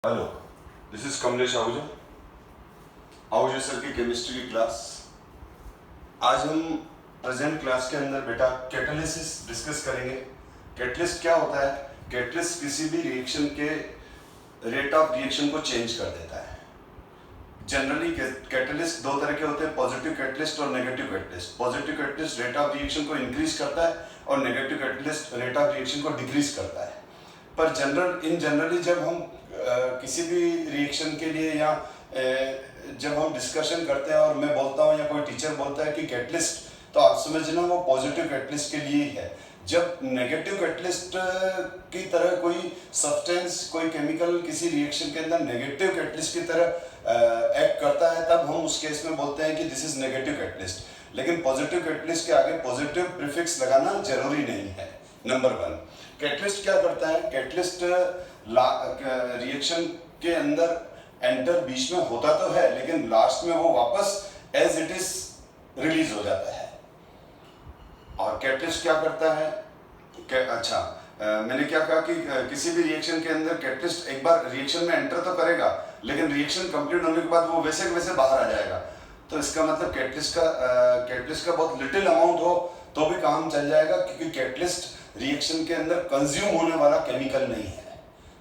Hello, this is Kamlesh Ahuja. Ahuja sir की chemistry की class. आज हम प्रेजेंट क्लास के अंदर बेटा कैटालिसिस डिस्कस करेंगे। कैटलिस्ट क्या होता है? कैटलिस्ट किसी भी रिएक्शन के रेट ऑफ रिएक्शन को चेंज कर देता है। जनरली कैटलिस्ट दो तरह के होते हैं, पॉजिटिव कैटलिस्ट और negative catalyst. Positive catalyst rate of reaction को इंक्रीज करता है और negative catalyst rate of reaction को डिक्रीज करता है। पर जनरली जब हम किसी भी रिएक्शन के लिए या जब हम डिस्कशन करते हैं और मैं बोलता हूँ या कोई टीचर बोलता है कि कैटलिस्ट, तो आप समझना वो पॉजिटिव कैटलिस्ट के लिए ही है। जब नेगेटिव कैटलिस्ट की तरह कोई सब्सटेंस, कोई केमिकल किसी रिएक्शन के अंदर नेगेटिव कैटलिस्ट की तरह एक्ट करता है, तब हम उस केस में बोलते हैं कि दिस इज नेगेटिव कैटलिस्ट। लेकिन पॉजिटिव कैटलिस्ट के आगे पॉजिटिव प्रीफिक्स लगाना जरूरी नहीं है। नंबर वन, कैटलिस्ट क्या करता है? कैटलिस्ट रिएक्शन के अंदर एंटर बीच में होता तो है, लेकिन लास्ट में वो वापस एज इट इज रिलीज हो जाता है। और कैटलिस्ट क्या करता है? मैंने क्या कहा कि किसी भी रिएक्शन के अंदर कैटलिस्ट एक बार रिएक्शन में एंटर तो करेगा, लेकिन रिएक्शन कंप्लीट होने के बाद वो वैसे के वैसे बाहर आ जाएगा। तो इसका मतलब कैटलिस्ट का बहुत लिटिल अमाउंट हो तो भी काम चल जाएगा, क्योंकि कैटलिस्ट रिएक्शन के अंदर कंज्यूम होने वाला केमिकल नहीं है।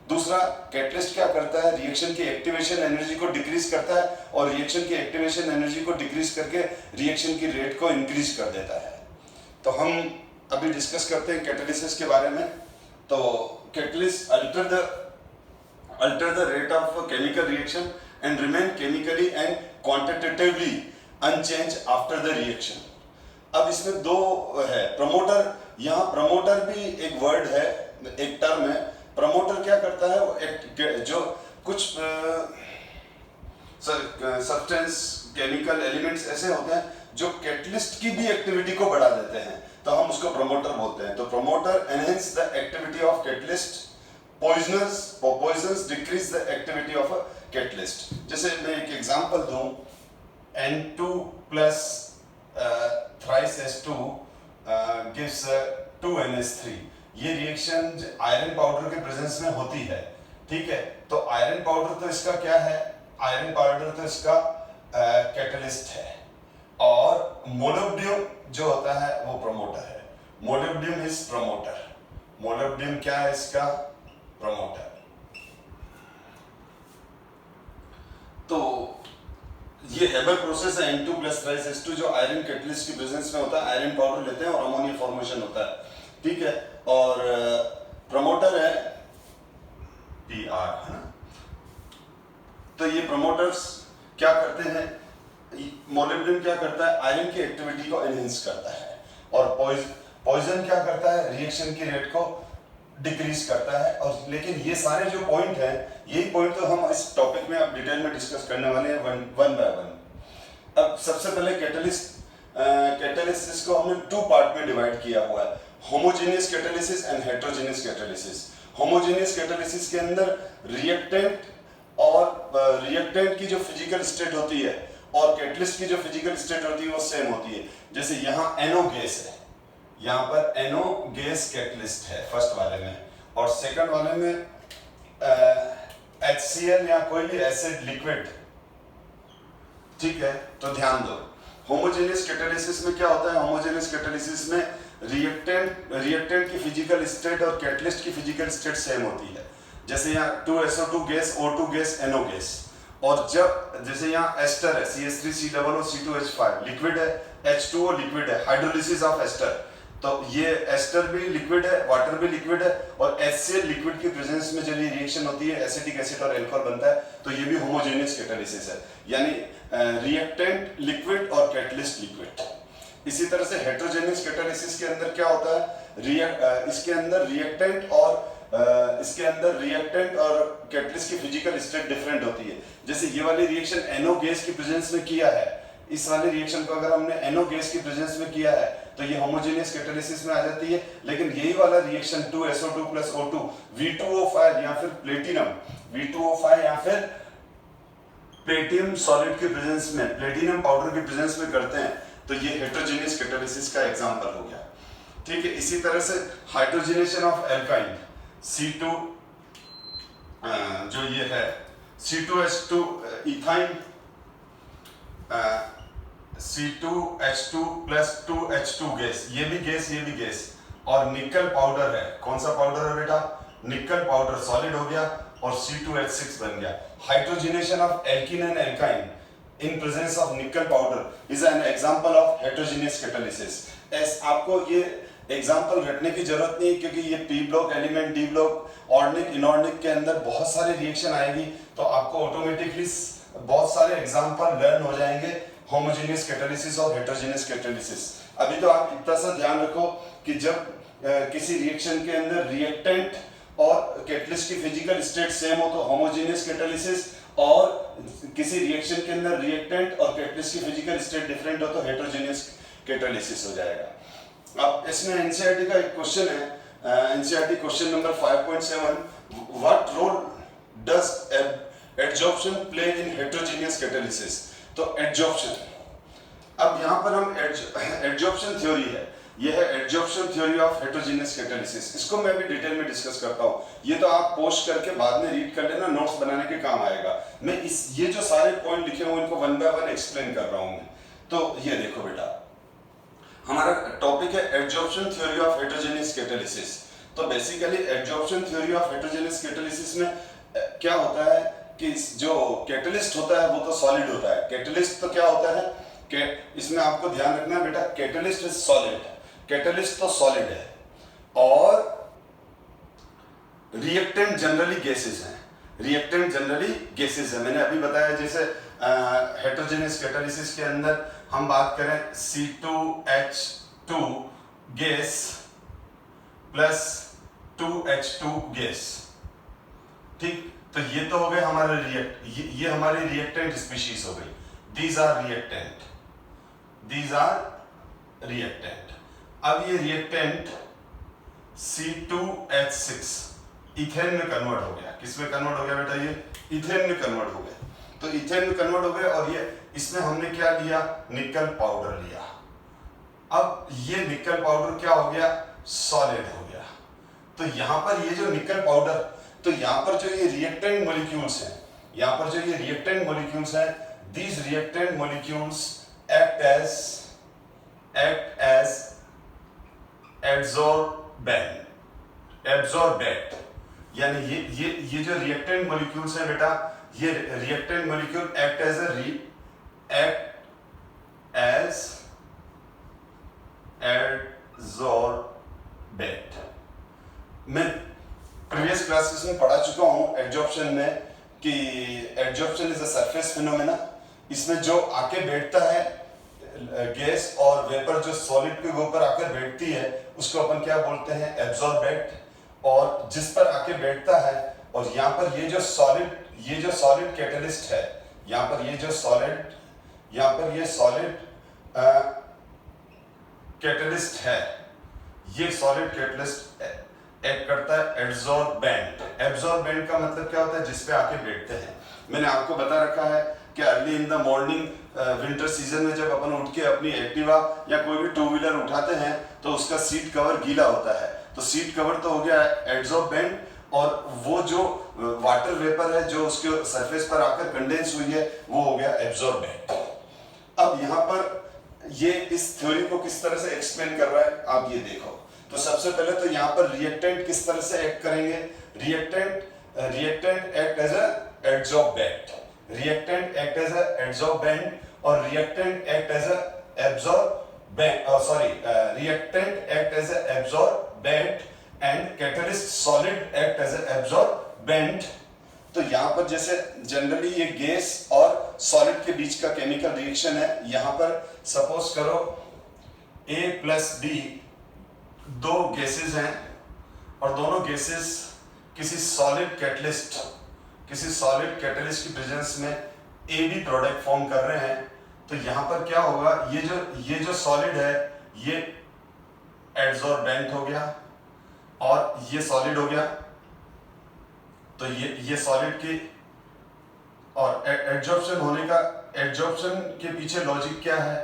दूसरा, कैटलिस्ट क्या करता है? रिएक्शन की एक्टिवेशन एनर्जी को डिक्रीज करता है और रिएक्शन की एक्टिवेशन एनर्जी को डिक्रीज करके रिएक्शन की रेट को इंक्रीज कर देता है। तो हम अभी डिस्कस करते हैं कैटालिसिस के बारे में। तो catalyst alter the rate of chemical reaction and remain chemically and quantitatively unchange after the reaction. अब इसमें दो है, प्रमोटर। यहाँ प्रमोटर भी एक वर्ड है, एक टर्म है। प्रमोटर क्या करता है? वो जो कुछ सब्सटेंस, केमिकल एलिमेंट्स ऐसे होते हैं जो कैटलिस्ट की भी एक्टिविटी को बढ़ा देते हैं, तो हम उसको प्रमोटर बोलते हैं। तो promoter enhance the activity of catalyst, poisons decrease the activity of a catalyst. जैसे मैं एक एग्जांपल दूं, N2 plus thrice S2 gives 2NH3। ये रिएक्शन आयरन पाउडर के प्रेजेंस में होती है, ठीक है। तो आयरन पाउडर तो इसका क्या है? आयरन पाउडर तो इसका कैटलिस्ट है, और मोलिब्डियम जो होता है वो प्रमोटर है। मोलिब्डियम इज प्रमोटर। मोलिब्डियम क्या है इसका? प्रमोटर। तो ये हेबर प्रोसेस है N2 plus thrice S2, जो आयरन कैटलिस्ट की प्रेजेंस में होता है। आयरन पाउडर लेते हैं और अमोनिया फॉर्मेशन होता है, ठीक है। और प्रमोटर है PR, है ना। तो ये प्रमोटर्स क्या करते हैं? मोलिब्डियम क्या करता है? आयरन की एक्टिविटी को एनहेंस करता है। और पॉइजन क्या करता है? रिएक्शन की रेट को डिक्रीज करता है। और लेकिन ये सारे जो पॉइंट हैं, यही पॉइंट तो हम इस टॉपिक में अब डिटेल में डिस्कस करने वाले हैं वन बाय वन। अब सबसे पहले कैटालिसिस को हमने टू पार्ट में डिवाइड किया हुआ है, homogeneous catalysis and heterogeneous catalysis. Homogeneous catalysis के अंदर रिएक्टेंट की जो फिजिकल स्टेट होती है और कैटलिस्ट की जो फिजिकल स्टेट होती है वो सेम होती है। जैसे यहाँ NO गैस है, यहाँ पर NO गैस कैटलिस्ट है फर्स्ट वाले में, और सेकंड वाले में HCl या कोई भी एसिड लिक्विड, ठीक है। तो ध्यान दो, होमोजेनियस कैटालिसिस में क्या होता है? होमोजेनियस कैटालिसिस में रिएक्टेंट की फिजिकल स्टेट और कैटलिस्ट की फिजिकल स्टेट सेम होती है। जैसे यहाँ 2SO2 gas, O2 gas, NO gas. और जब जैसे यहाँ एस्टर है, CH3COO C2H5 लिक्विड है, H2O लिक्विड है, हाइड्रोलिसिस ऑफ एस्टर। तो ये एस्टर भी लिक्विड है, वाटर भी लिक्विड है, और HCl लिक्विड की प्रेजेंस में जब ये रिएक्शन होती है, एसिटिक एसिड और एल्कोहल बनता है, तो ये भी होमोजेनियस कैटालिसिस है, यानी रिएक्टेंट लिक्विड और कैटलिस्ट लिक्विड। इसी तरह से हेटेरोजेनियस कैटालिसिस के अंदर क्या होता है? इसके अंदर रिएक्टेंट और कैटलिस्ट की फिजिकल स्टेट डिफरेंट होती है। जैसे ये वाली रिएक्शन NO गैस की प्रेजेंस में किया है, इस वाले रिएक्शन को अगर हमने NO गैस की प्रेजेंस में किया है तो ये होमोजेनियस कैटालिसिस में आ जाती है। लेकिन यही वाला reaction 2SO2 plus O2 V2O5 या फिर V2O5 या फिर प्लेटिनम सॉलिड की प्रेजेंस में, प्लेटिनम पाउडर की प्रेजेंस में करते हैं, तो ये हेटेरोजेनियस कैटालिसिस का एग्जांपल हो गया, ठीक है। इसी तरह से हाइड्रोजनेशन ऑफ एल्काइन C2 जो ये है C2H2 ethyne C2H2 plus 2H2 gas, ये भी गैस और निकल पाउडर है। कौन सा पाउडर है बेटा? निकल पाउडर सॉलिड हो गया और C2H6 बन गया। Hydrogenation of alkene and alkyne in presence of nickel powder is an example of heterogeneous catalysis। आपको ये एग्जाम्पल रटने की जरूरत नहीं, क्योंकि ये P block element, D block, organic inorganic के अंदर बहुत सारे रिएक्शन आएगी, तो आपको ऑटोमेटिकली बहुत सारे एग्जाम्पल लर्न हो जाएंगे होमोजेनियस कैटालिसिस और हेटेरोजेनियस कैटालिसिस। अभी तो आप इतना सा ध्यान रखो कि जब किसी रिएक्शन के अंदर रिएक्टेंट और कैटलिस्ट की फिजिकल स्टेट सेम हो तो होमोजेनियस कैटालिसिस, और किसी रिएक्शन के अंदर रिएक्टेंट और कैटलिस्ट की फिजिकल स्टेट डिफरेंट हो तो हेटेरोजेनियस कैटालिसिस हो जाएगा। अब इसमें एनसीईआरटी का एक क्वेश्चन है, NCERT question number 5.7, what role does adsorption play in heterogeneous catalysis? तो एडजॉर्प्शन, अब यहाँ पर हम एडजॉर्प्शन थ्योरी है, यह है adsorption theory of heterogeneous catalysis. इसको मैं भी डिटेल में डिस्कस करता हूँ, ये तो आप पोस्ट करके बाद में रीड कर लेना, नोट्स बनाने के काम आएगा। मैं ये जो सारे पॉइंट लिखे हुए इनको वन बाय वन एक्सप्लेन कर रहा हूँ मैं। तो ये देखो बेटा, हमारा टॉपिक है adsorption theory of heterogeneous catalysis. तो basically adsorption theory of heterogeneous catalysis में क्या होता है कि जो कैटलिस्ट होता है वो तो सॉलिड होता है। कैटलिस्ट तो क्या होता है कि इसमें आपको ध्यान रखना है बेटा, कैटलिस्ट इज सॉलिड, कैटलिस्ट तो सॉलिड है, और रिएक्टेंट जनरली गैसेस हैं, रिएक्टेंट जनरली गैसेस है। मैंने अभी बताया जैसे हेटेरोजेनियस कैटालिसिस के अंदर हम बात करें C2H2 gas plus 2H2 gas, ठीक। तो ये तो हो गए हमारे ये हमारी रिएक्टेंट स्पीशीज हो गई, these are reactant, these are reactant. अब ये रिएक्टेंट C2H6 इथेन में कन्वर्ट हो गया। किस में कन्वर्ट हो गया बेटा? ये इथेन में कन्वर्ट हो गया। तो इथेन में कन्वर्ट हो गए और ये इसमें हमने क्या लिया? निकल पाउडर लिया। अब ये निकल पाउडर क्या हो गया? सॉलिड हो गया। तो यहाँ पर ये जो निकल पाउडर, तो यहाँ पर जो ये रिएक्टेंट मॉलिक्यूल्स हैं, यहाँ पर जो ये रिएक्टेंट मॉलिक्यूल्स हैं, these reactant molecules act as adsorbent, यानी ये जो रिएक्टेंट मॉलिक्यूल्स हैं बेटा, ये reactant molecule act as adsorbent। मैं प्रीवियस क्लासेस में पढ़ा चुका हूँ एडजॉर्प्शन में कि adsorption is a surface phenomena. इसमें जो आके बैठता है गैस और वेपर, जो सॉलिड के ऊपर आकर बैठती है, उसको अपन क्या बोलते हैं? एब्जॉर्बेंट। और जिस पर आके बैठता है, और यहाँ पर ये जो सॉलिड कैटलिस्ट है, यहाँ पर ये सॉलिड कैटलिस्ट है, ये सॉलिड कैटलिस्ट एक्ट करता है एड्सॉर्बेंट। एब्सॉर्बेंट का मतलब क्या होता है? जिस पे आके बैठते हैं। मैंने आपको बता रखा है कि early in the morning winter season में जब अपन उठ के अपनी एक्टिवा या कोई भी टू व्हीलर उठाते हैं तो उसका सीट कवर गीला होता है, तो सीट कवर तो हो गया एड्सॉर्बेंट, और वो जो वाटर वेपर है जो उसके सरफेस पर आकर कंडेंस हुई है वो हो गया एब्सॉर्बेंट। अब यहाँ पर ये इस थ्योरी को किस तरह से एक्सप्लेन कर रहा है आप ये देखो। तो सबसे पहले तो यहाँ पर रिएक्टेंट किस तरह से एक्ट करेंगे? Reactant act as a adsorbent, reactant act as a adsorbent, और reactant act as a absorbent, reactant act as a absorbent and catalyst solid act as a absorbent. तो यहाँ पर जैसे जनरली ये गैस और सॉलिड के बीच का केमिकल रिएक्शन है। यहाँ पर सपोज करो A प्लस B दो गैसेस हैं, और दोनों गैसेस किसी सॉलिड कैटलिस्ट की प्रेजेंस में AB प्रोडक्ट फॉर्म कर रहे हैं। तो यहाँ पर क्या होगा? ये जो सॉलिड है ये एड्सॉर्बेंट हो गया और ये सॉलिड हो गया। तो ये सॉलिड की, और एड्सॉर्प्शन होने का, एड्सॉर्प्शन के पीछे लॉजिक क्या है?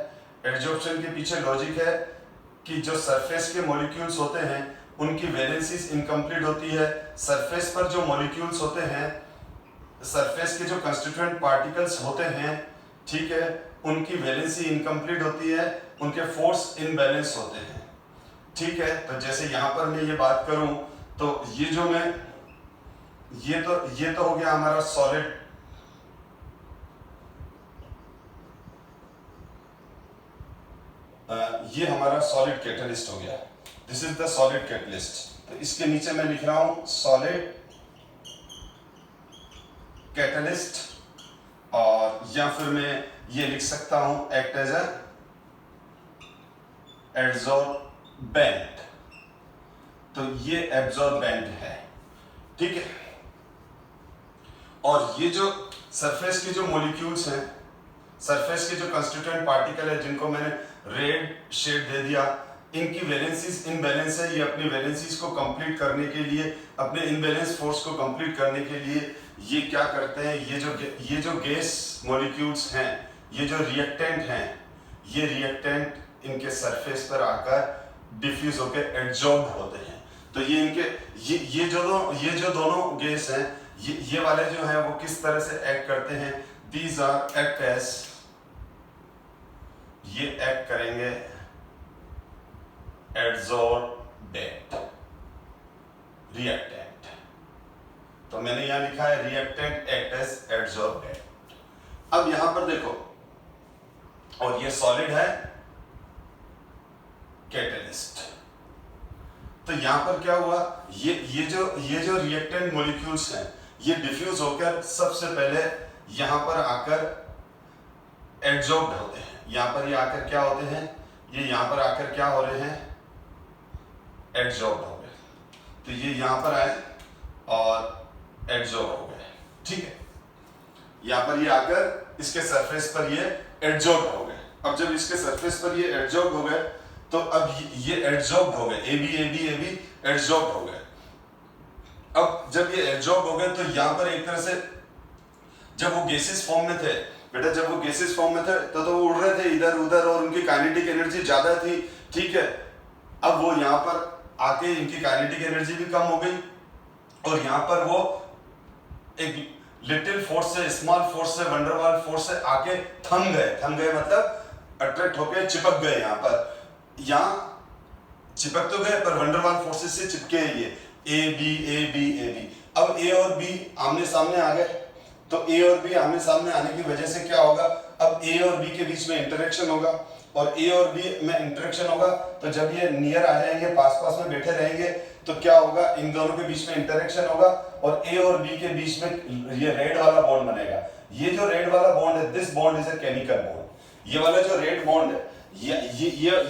एड्सॉर्प्शन के पीछे लॉजिक है कि जो सरफेस के मॉलिक्यूल्स होते हैं उनकी वैलेंसीज इनकम्प्लीट होती है। सरफेस पर जो मॉलिक्यूल्स होते हैं, सरफेस के जो कंस्टिट्यूएंट पार्टिकल्स होते हैं, ठीक है, उनकी वैलेंसी इनकम्प्लीट होती है, उनके फोर्स इनबैलेंस होते हैं, ठीक है। तो जैसे यहाँ पर मैं ये बात करूं तो ये जो मैं ये तो हो गया हमारा सॉलिड, ये हमारा सॉलिड कैटलिस्ट हो गया। This is the solid catalyst. तो इसके नीचे मैं लिख रहा हूं सॉलिड कैटलिस्ट, और या फिर मैं ये लिख सकता हूं एक्ट एज एडसॉर्बेंट। तो ये एब्जॉर्बेंट है, ठीक है। और ये जो सरफेस के जो मॉलिक्यूल्स हैं, सरफेस के जो कंस्टिट्यूएंट पार्टिकल है, जिनको मैंने रेड शेड दे दिया, इनकी वैलेंसीज इनबैलेंस है। ये अपनी वैलेंसीज को कंप्लीट करने के लिए, अपने इनबैलेंस फोर्स को कंप्लीट करने के लिए ये क्या करते हैं, ये जो गैस मॉलिक्यूल्स हैं, ये जो रिएक्टेंट हैं, ये रिएक्टेंट इनके सरफेस पर आकर डिफ्यूज होकर एब्जॉर्ब होते हैं। तो ये इनके ये जो दोनों गैस हैं, ये वाले जो हैं वो किस तरह से एक्ट करते हैं, दीज आर एक्ट एज, ये एक्ट करेंगे एडसॉर्बेंट, रिएक्टेंट। तो मैंने यहां लिखा है रिएक्टेंट एक्ट एज एडसॉर्बेंट। अब यहां पर देखो, और ये सॉलिड है कैटलिस्ट। तो यहां पर क्या हुआ, ये जो रिएक्टेंट मॉलिक्यूल्स हैं, ये डिफ्यूज होकर सबसे पहले यहां पर आकर एब्जॉर्ब्ड होते हैं। यहां पर ये आकर क्या होते हैं, ये यहां पर आकर क्या हो रहे हैं, एब्जॉर्ब हो गए। तो ये यहां पर आए और एब्जॉर्ब हो गए, ठीक है। यहां पर ये आकर इसके सरफेस पर ये एब्जॉर्ब हो गए। अब जब इसके सरफेस पर ये एब्जॉर्ब हो गए, तो अब ये एब्जॉर्ब हो गए, ए बी एब्जॉर्ब हो गए। अब जब ये एब्जॉर्ब हो गए, तो यहां पर एक तरह से जब वो गैसेस फॉर्म में थे, बेटा जब वो गैसेस फॉर्म में थे तो वो उड़ रहे थे इधर उधर, और उनकी काइनेटिक एनर्जी ज्यादा थी, ठीक है। अब वो यहाँ पर आके इनकी काइनेटिक एनर्जी भी कम हो गई, और यहाँ पर वो एक लिटिल फोर्स से, स्मॉल फोर्स से, वंडरवाल फोर्स से आके थम गए मतलब अट्रैक्ट होके चिपक गए। यहाँ चिपक तो गए, पर वंडरवाल फोर्सेस से चिपके हैं ये, ए बी। अब ए और बी आमने सामने आ गए, तो ए और बी आमने सामने आने की वजह से क्या होगा, अब ए और बी के बीच में इंटरेक्शन होगा, और ए और बी में इंटरेक्शन होगा, तो जब ये नियर आ जाएंगे, पास में बैठे रहेंगे, तो क्या होगा, इन दोनों के बीच में इंटरेक्शन होगा, और ए और बी के बीच में ये रेड वाला बॉन्ड बनेगा। ये जो रेड वाला बॉन्ड है, this bond is a chemical bond. ये वाला जो रेड बॉन्ड है, ये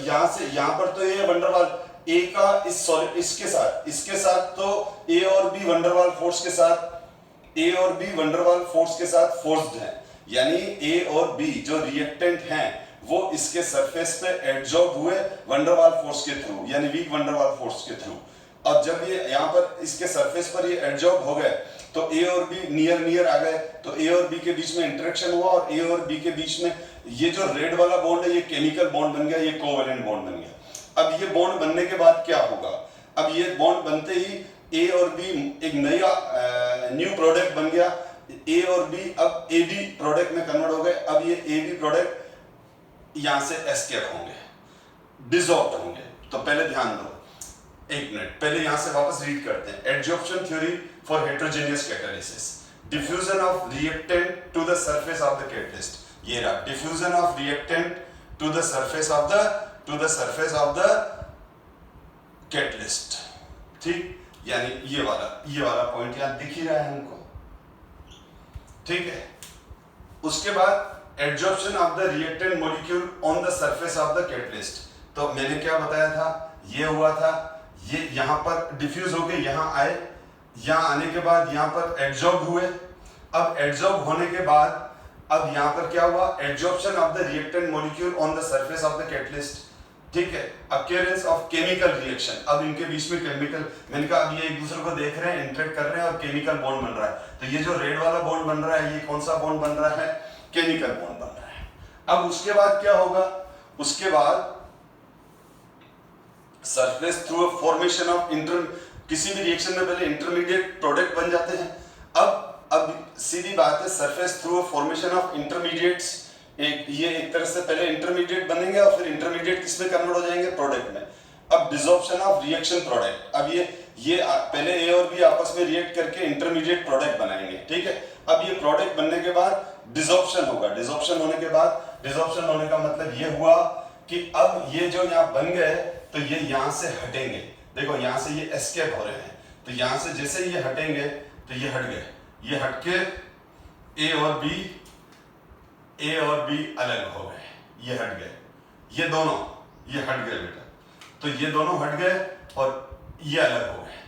यहाँ से यहाँ पर तो ये वंडरवाल ए का इस सॉलिड इसके साथ तो ए और बी वंडरवाल फोर्स के साथ फोर्स्ड है, यानी ए और बी जो रिएक्टेंट हैं वो इसके सरफेस पे एब्जॉर्ब हुए वंडरवाल फोर्स के थ्रू, यानी वीक वंडरवाल फोर्स के थ्रू। अब जब ये यहाँ पर इसके सरफेस पर ये एब्जॉर्ब हो गए, तो ए और बी नियर आ गए, तो ए और बी के बीच में इंटरेक्शन हुआ, और ए और बी के बीच में ये जो रेड वाला बॉन्ड है, ये केमिकल बॉन्ड बन गया, ये कोवेलेंट बॉन्ड बन गया। अब ये बॉन्ड बनने के बाद क्या होगा, अब ये बॉन्ड बनते ही ए और बी एक नया न्यू प्रोडक्ट बन गया। ए और बी अब ए बी प्रोडक्ट में कन्वर्ट हो गए। अब ये ए बी प्रोडक्ट यहां से एस्केप होंगे, डिसॉल्व होंगे। तो पहले ध्यान दो, एक मिनट, पहले यहां से वापस रीड करते हैं। Adsorption theory for heterogeneous catalysis, diffusion of reactant to the surface of the catalyst. ये रहा diffusion of reactant to the surface of the catalyst, ठीक। यानी ये वाला पॉइंट यहां दिख ही रहा है हमको, ठीक है। उसके बाद adsorption of the reactant molecule on the surface of the catalyst. तो मैंने क्या बताया था, ये हुआ था, ये यहां पर डिफ्यूज होके यहां आए, यहां आने के बाद यहां पर एडजॉर्ब हुए। अब एडजॉर्ब होने के बाद अब यहां पर क्या हुआ, adsorption of the reactant molecule on the surface of the catalyst, ठीक है। अक्यूरेंस ऑफ केमिकल रिएक्शन, अब इनके बीच में केमिकल, मैंने कहा अब ये एक दूसरे को देख रहे हैं, इंटरेक्ट कर रहे हैं, और केमिकल बॉन्ड बन रहा है। तो ये जो रेड वाला बॉन्ड बन रहा है, ये कौन सा बॉन्ड बन रहा है, केमिकल बॉन्ड बन रहा है। अब उसके बाद क्या होगा, उसके बाद surface through a formation of किसी भी रिएक्शन में पहले इंटरमीडिएट प्रोडक्ट बन जाते हैं। अब सीधी बात है, surface through a formation of intermediates, एक तरह से पहले इंटरमीडिएट बनेंगे और फिर इंटरमीडिएट किस में कन्वर्ट हो जाएंगे, प्रोडक्ट में। अब डिसॉर्प्शन ऑफ रिएक्शन प्रोडक्ट, अब ये पहले ए और बी आपस में रिएक्ट करके इंटरमीडिएट प्रोडक्ट बनाएंगे, ठीक है। अब ये प्रोडक्ट बनने के बाद डिसॉर्प्शन होगा, डिसॉर्प्शन होने के बाद, डिसॉर्प्शन होने का मतलब ये हुआ कि अब ये जो यहाँ बन गए तो ये यहाँ से हटेंगे। देखो यहाँ से ये एस्केप हो रहे हैं, तो यहाँ से जैसे ये हटेंगे तो ये हट गए, ये हटके ए और बी अलग हो गए, ये हट गए, ये दोनों ये हट गए बेटा, तो ये दोनों हट गए और ये अलग हो गए।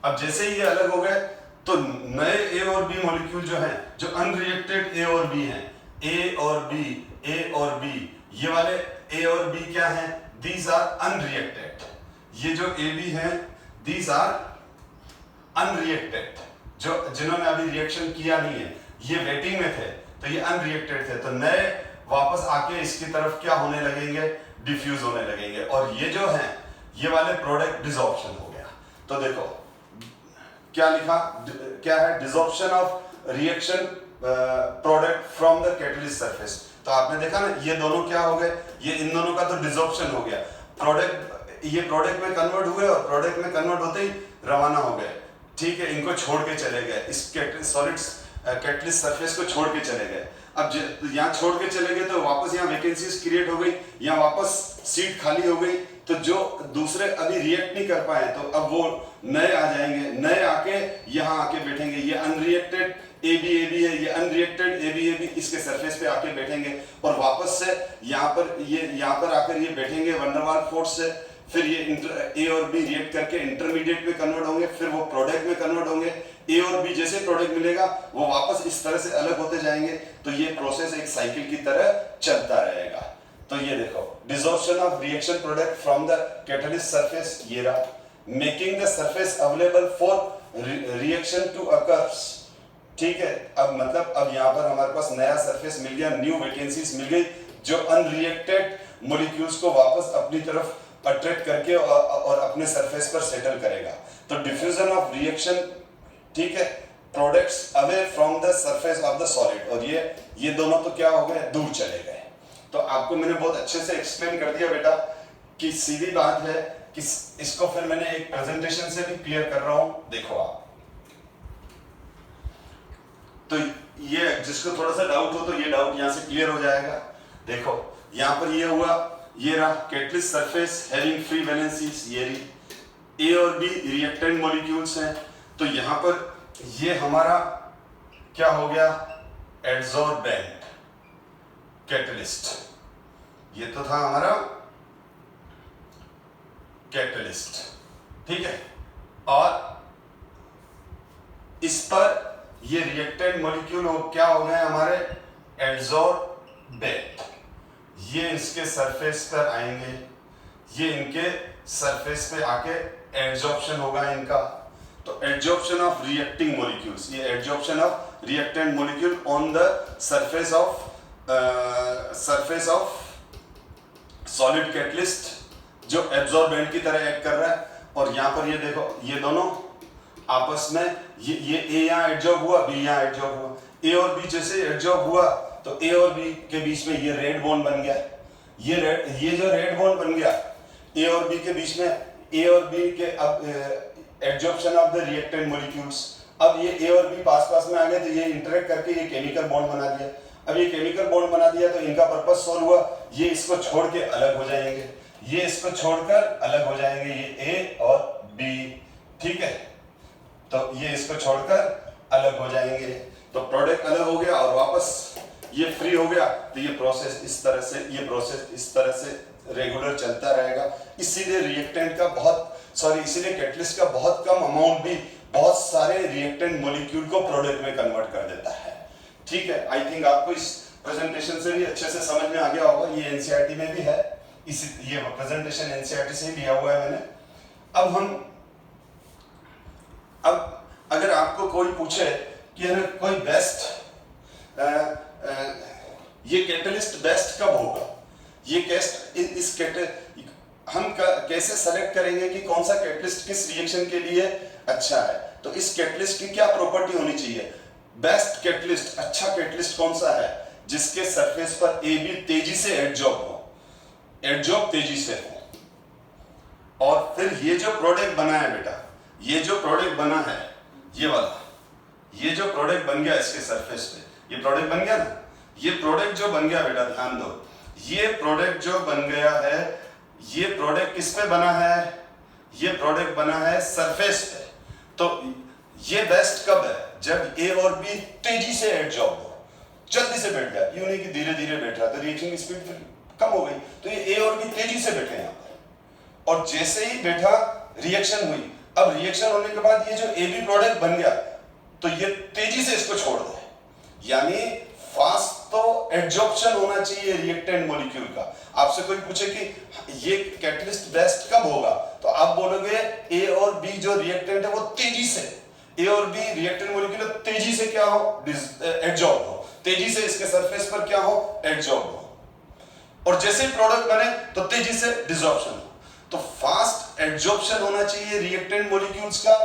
अब जैसे ही ये अलग हो गए तो नए ए और बी मॉलिक्यूल जो हैं, जो अनरिएक्टेड ए और बी हैं, ए और बी, ये वाले ए और बी क्या हैं, दीज आर अनरिएक्टेड। ये जो ए बी हैं दीज आर अनरिएक्टेड, जो जिन्होंने अभी रिएक्शन किया नहीं है, ये वेटिंग में थे तो ये अनरिएक्टेड थे, तो नए वापस आके इसकी तरफ क्या होने लगेंगे, डिफ्यूज होने लगेंगे, और ये जो है ये वाले प्रोडक्ट डिसॉर्प्शन हो गया। तो देखो क्या लिखा, क्या है, desorption of reaction product from the catalyst surface. तो आपने देखा ना, ये दोनों क्या हो गए, ये इन दोनों का तो डिसॉर्प्शन हो गया, ये प्रोडक्ट में कन्वर्ट हुए और प्रोडक्ट में कन्वर्ट होते ही रवाना हो गए, ठीक है, इनको छोड़ के चले गए, इस सॉलिड्स कैटलिस्ट सरफेस को छोड़ के चले गए। अब यहाँ छोड़ के चले गए तो वापस यहाँ वैकेंसीज क्रिएट हो गई, यहाँ वापस सीट खाली हो गई, तो जो दूसरे अभी रिएक्ट नहीं कर पाए तो अब वो नए आ जाएंगे, नए आके यहाँ आके बैठेंगे। ये अनरिएक्टेड ए बी है, ये अनरिएक्टेड ए बी इसके सरफेस पे आके बैठेंगे और वापस से यहाँ पर आकर ये बैठेंगे वंडरवाल फोर्स से, फिर ये ए और बी रिएक्ट करके इंटरमीडिएट में कन्वर्ट होंगे, फिर वो प्रोडक्ट में कन्वर्ट होंगे। ए और बी जैसे प्रोडक्ट मिलेगा वो वापस इस तरह से अलग होते जाएंगे, तो ये प्रोसेस एक साइकिल की तरह चलता रहेगा। तो ये देखो, desorption of reaction product from the catalyst surface, ये रहा, making the surface available for reaction to occurs, ठीक है। अब मतलब अब यहाँ पर हमारे पास नया सरफेस मिल गया, न्यू वैकेंसीज मिल गई, जो अनरिएक्टेड मॉलिक्यूल्स को वापस अपनी तरफ अट्रैक्ट करके और अपने सरफेस पर सेटल करेगा। तो डिफ्यूजन ऑफ रिएक्शन, ठीक है, products away from the surface of the solid, और ये दोनों तो क्या हो गए, दूर चले गए। तो आपको मैंने बहुत अच्छे से एक्सप्लेन कर दिया बेटा कि सीधी बात है कि इसको फिर मैंने एक प्रेजेंटेशन से भी क्लियर कर रहा हूं, देखो आप। तो ये जिसको थोड़ा सा डाउट हो तो ये डाउट यहां से क्लियर हो जाएगा। देखो यहां पर ये हुआ, ये रहा catalyst surface having free valencies, ये रही ए और बी रिएक्टेंट मॉलिक्यूल्स हैं। तो यहां पर ये हमारा क्या हो गया, एडसॉर्बेंट कैटलिस्ट, ये तो था हमारा कैटलिस्ट, ठीक है, और इस पर ये रिएक्टेंट मॉलिक्यूल क्या हो गए हमारे, एडसॉर्बेंट। ये इसके सरफेस पर आएंगे, ये इनके सरफेस पे आके एडजॉर्प्शन होगा इनका। तो एडजॉर्प्शन ऑफ रिएक्टिंग मॉलिक्यूल्स, ये adsorption of reactant molecule on the surface of solid catalyst जो एब्जॉर्बेंट की तरह एक्ट कर रहा है। और यहाँ पर ये देखो, ये दोनों आपस में ये ए यहाँ एडजॉर्ब हुआ, बी यहाँ एडजॉर्ब हुआ, ए और बी जैसे एडजॉर्ब हुआ तो ए और बी के बीच में ये रेड बॉन्ड बन गया। ये जो रेड बॉन्ड बन गया ए और बी के बीच में, ए और बी के अब adsorption of the reactant molecules, अब ये ए और बी पास में आ गए तो ये इंटरेक्ट करके ये केमिकल बॉन्ड बना दिया। अब ये केमिकल बॉन्ड बना दिया तो इनका पर्पस सॉल्व हुआ, ये इसको छोड़ के अलग हो जाएंगे, ये इसको छोड़कर अलग हो जाएंगे, ये ए और बी, ठीक है। तो ये इसको छोड़कर अलग हो जाएंगे, तो प्रोडक्ट अलग हो गया और वापस ये फ्री हो गया। तो ये प्रोसेस इस तरह से रेगुलर चलता रहेगा। इसीलिए रिएक्टेंट का इसीलिए कैटलिस्ट का बहुत कम अमाउंट भी बहुत सारे रिएक्टेंट मॉलिक्यूल को प्रोडक्ट में कन्वर्ट कर देता है, ठीक है। आई थिंक आपको इस प्रेजेंटेशन से भी अच्छे से समझ में आ गया होगा, ये एनसीईआरटी में भी है, ये प्रेजेंटेशन एनसीईआरटी से ही लिया हुआ है मैंने। अब अगर आपको कोई पूछे कि कोई बेस्ट ये कैटलिस्ट बेस्ट कब होगा, ये हम कैसे सेलेक्ट करेंगे कि कौन सा कैटलिस्ट किस रिएक्शन के लिए अच्छा है? तो इस कैटलिस्ट की क्या प्रॉपर्टी होनी चाहिए? बेस्ट कैटलिस्ट, अच्छा कैटलिस्ट कौन सा है? जिसके सरफेस पर ए बी तेजी से एडजॉर्ब हो, एडजॉर्ब तेजी से हो। और फिर ये जो प्रोडक्ट बना है बेटा, ये जो प्रोडक्ट बना है, ये वाला, ये जो प्रोडक्ट बन गया इसके सरफेस पे, ये प्रोडक्ट बन गया ना, ये प्रोडक्ट जो बन गया बेटा ध्यान दो, ये प्रोडक्ट जो बन गया है, ये प्रोडक्ट किस पे बना है? ये प्रोडक्ट बना है सरफेस पे। तो ये बेस्ट कब है? जब ए और बी तेजी से एडजॉर्ब हो, जल्दी से बैठ गया, यूं नहीं कि धीरे धीरे बैठ रहा, तो रिएक्शन की स्पीड फिर कम हो गई। तो ये ए और बी तेजी से बैठे यहाँ पर, और जैसे ही बैठा रिएक्शन हुई। अब रिएक्शन होने के बाद ये जो ए बी प्रोडक्ट बन गया, तो ये तेजी से इसको छोड़ दे, यानी फास्ट तो एडजॉर्प्शन होना चाहिए रिएक्टेंट मॉलिक्यूल का। आपसे कोई पूछे कि ये कैटलिस्ट बेस्ट कब होगा, तो आप बोलोगे ए और बी जो रिएक्टेंट है वो तेजी से, ए और बी रिएक्टेंट मॉलिक्यूल तेजी से क्या हो? एडजॉर्ब हो, तेजी से इसके सरफेस पर क्या हो? एडजॉर्ब हो। और जैसे ही प्रोडक्ट बने तो तेजी से डिसॉर्प्शन हो। तो फास्ट एडजॉर्प्शन होना चाहिए रिएक्टेंट मॉलिक्यूल्स का,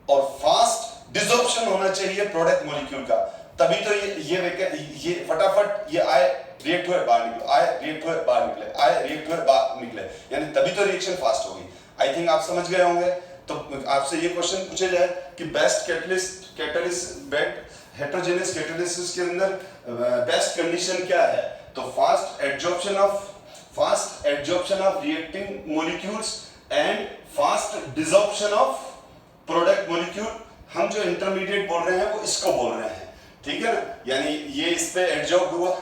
और फास्ट डिसॉर्प्शन होना चाहिए प्रोडक्ट मॉलिक्यूल का। तभी तो ये फटाफट ये आए रिएक्ट हुए बाहर निकले, आए रिएक्ट हुए बाहर निकले, आए रिएक्ट हुए बाहर निकले, यानी तभी तो रिएक्शन फास्ट होगी। आई थिंक आप समझ गए होंगे। तो आपसे ये क्वेश्चन पूछे जाए कि बेस्ट कैटलिस्ट हेटेरोजेनियस कैटालिसिस के अंदर बेस्ट कंडीशन क्या है, तो fast adsorption of reacting molecules and fast desorption of product molecule. हम जो इंटरमीडिएट बोल रहे हैं वो इसको बोल रहे हैं, ठीक है ना, यानी ये इस पे एडजॉर्ब हुआ,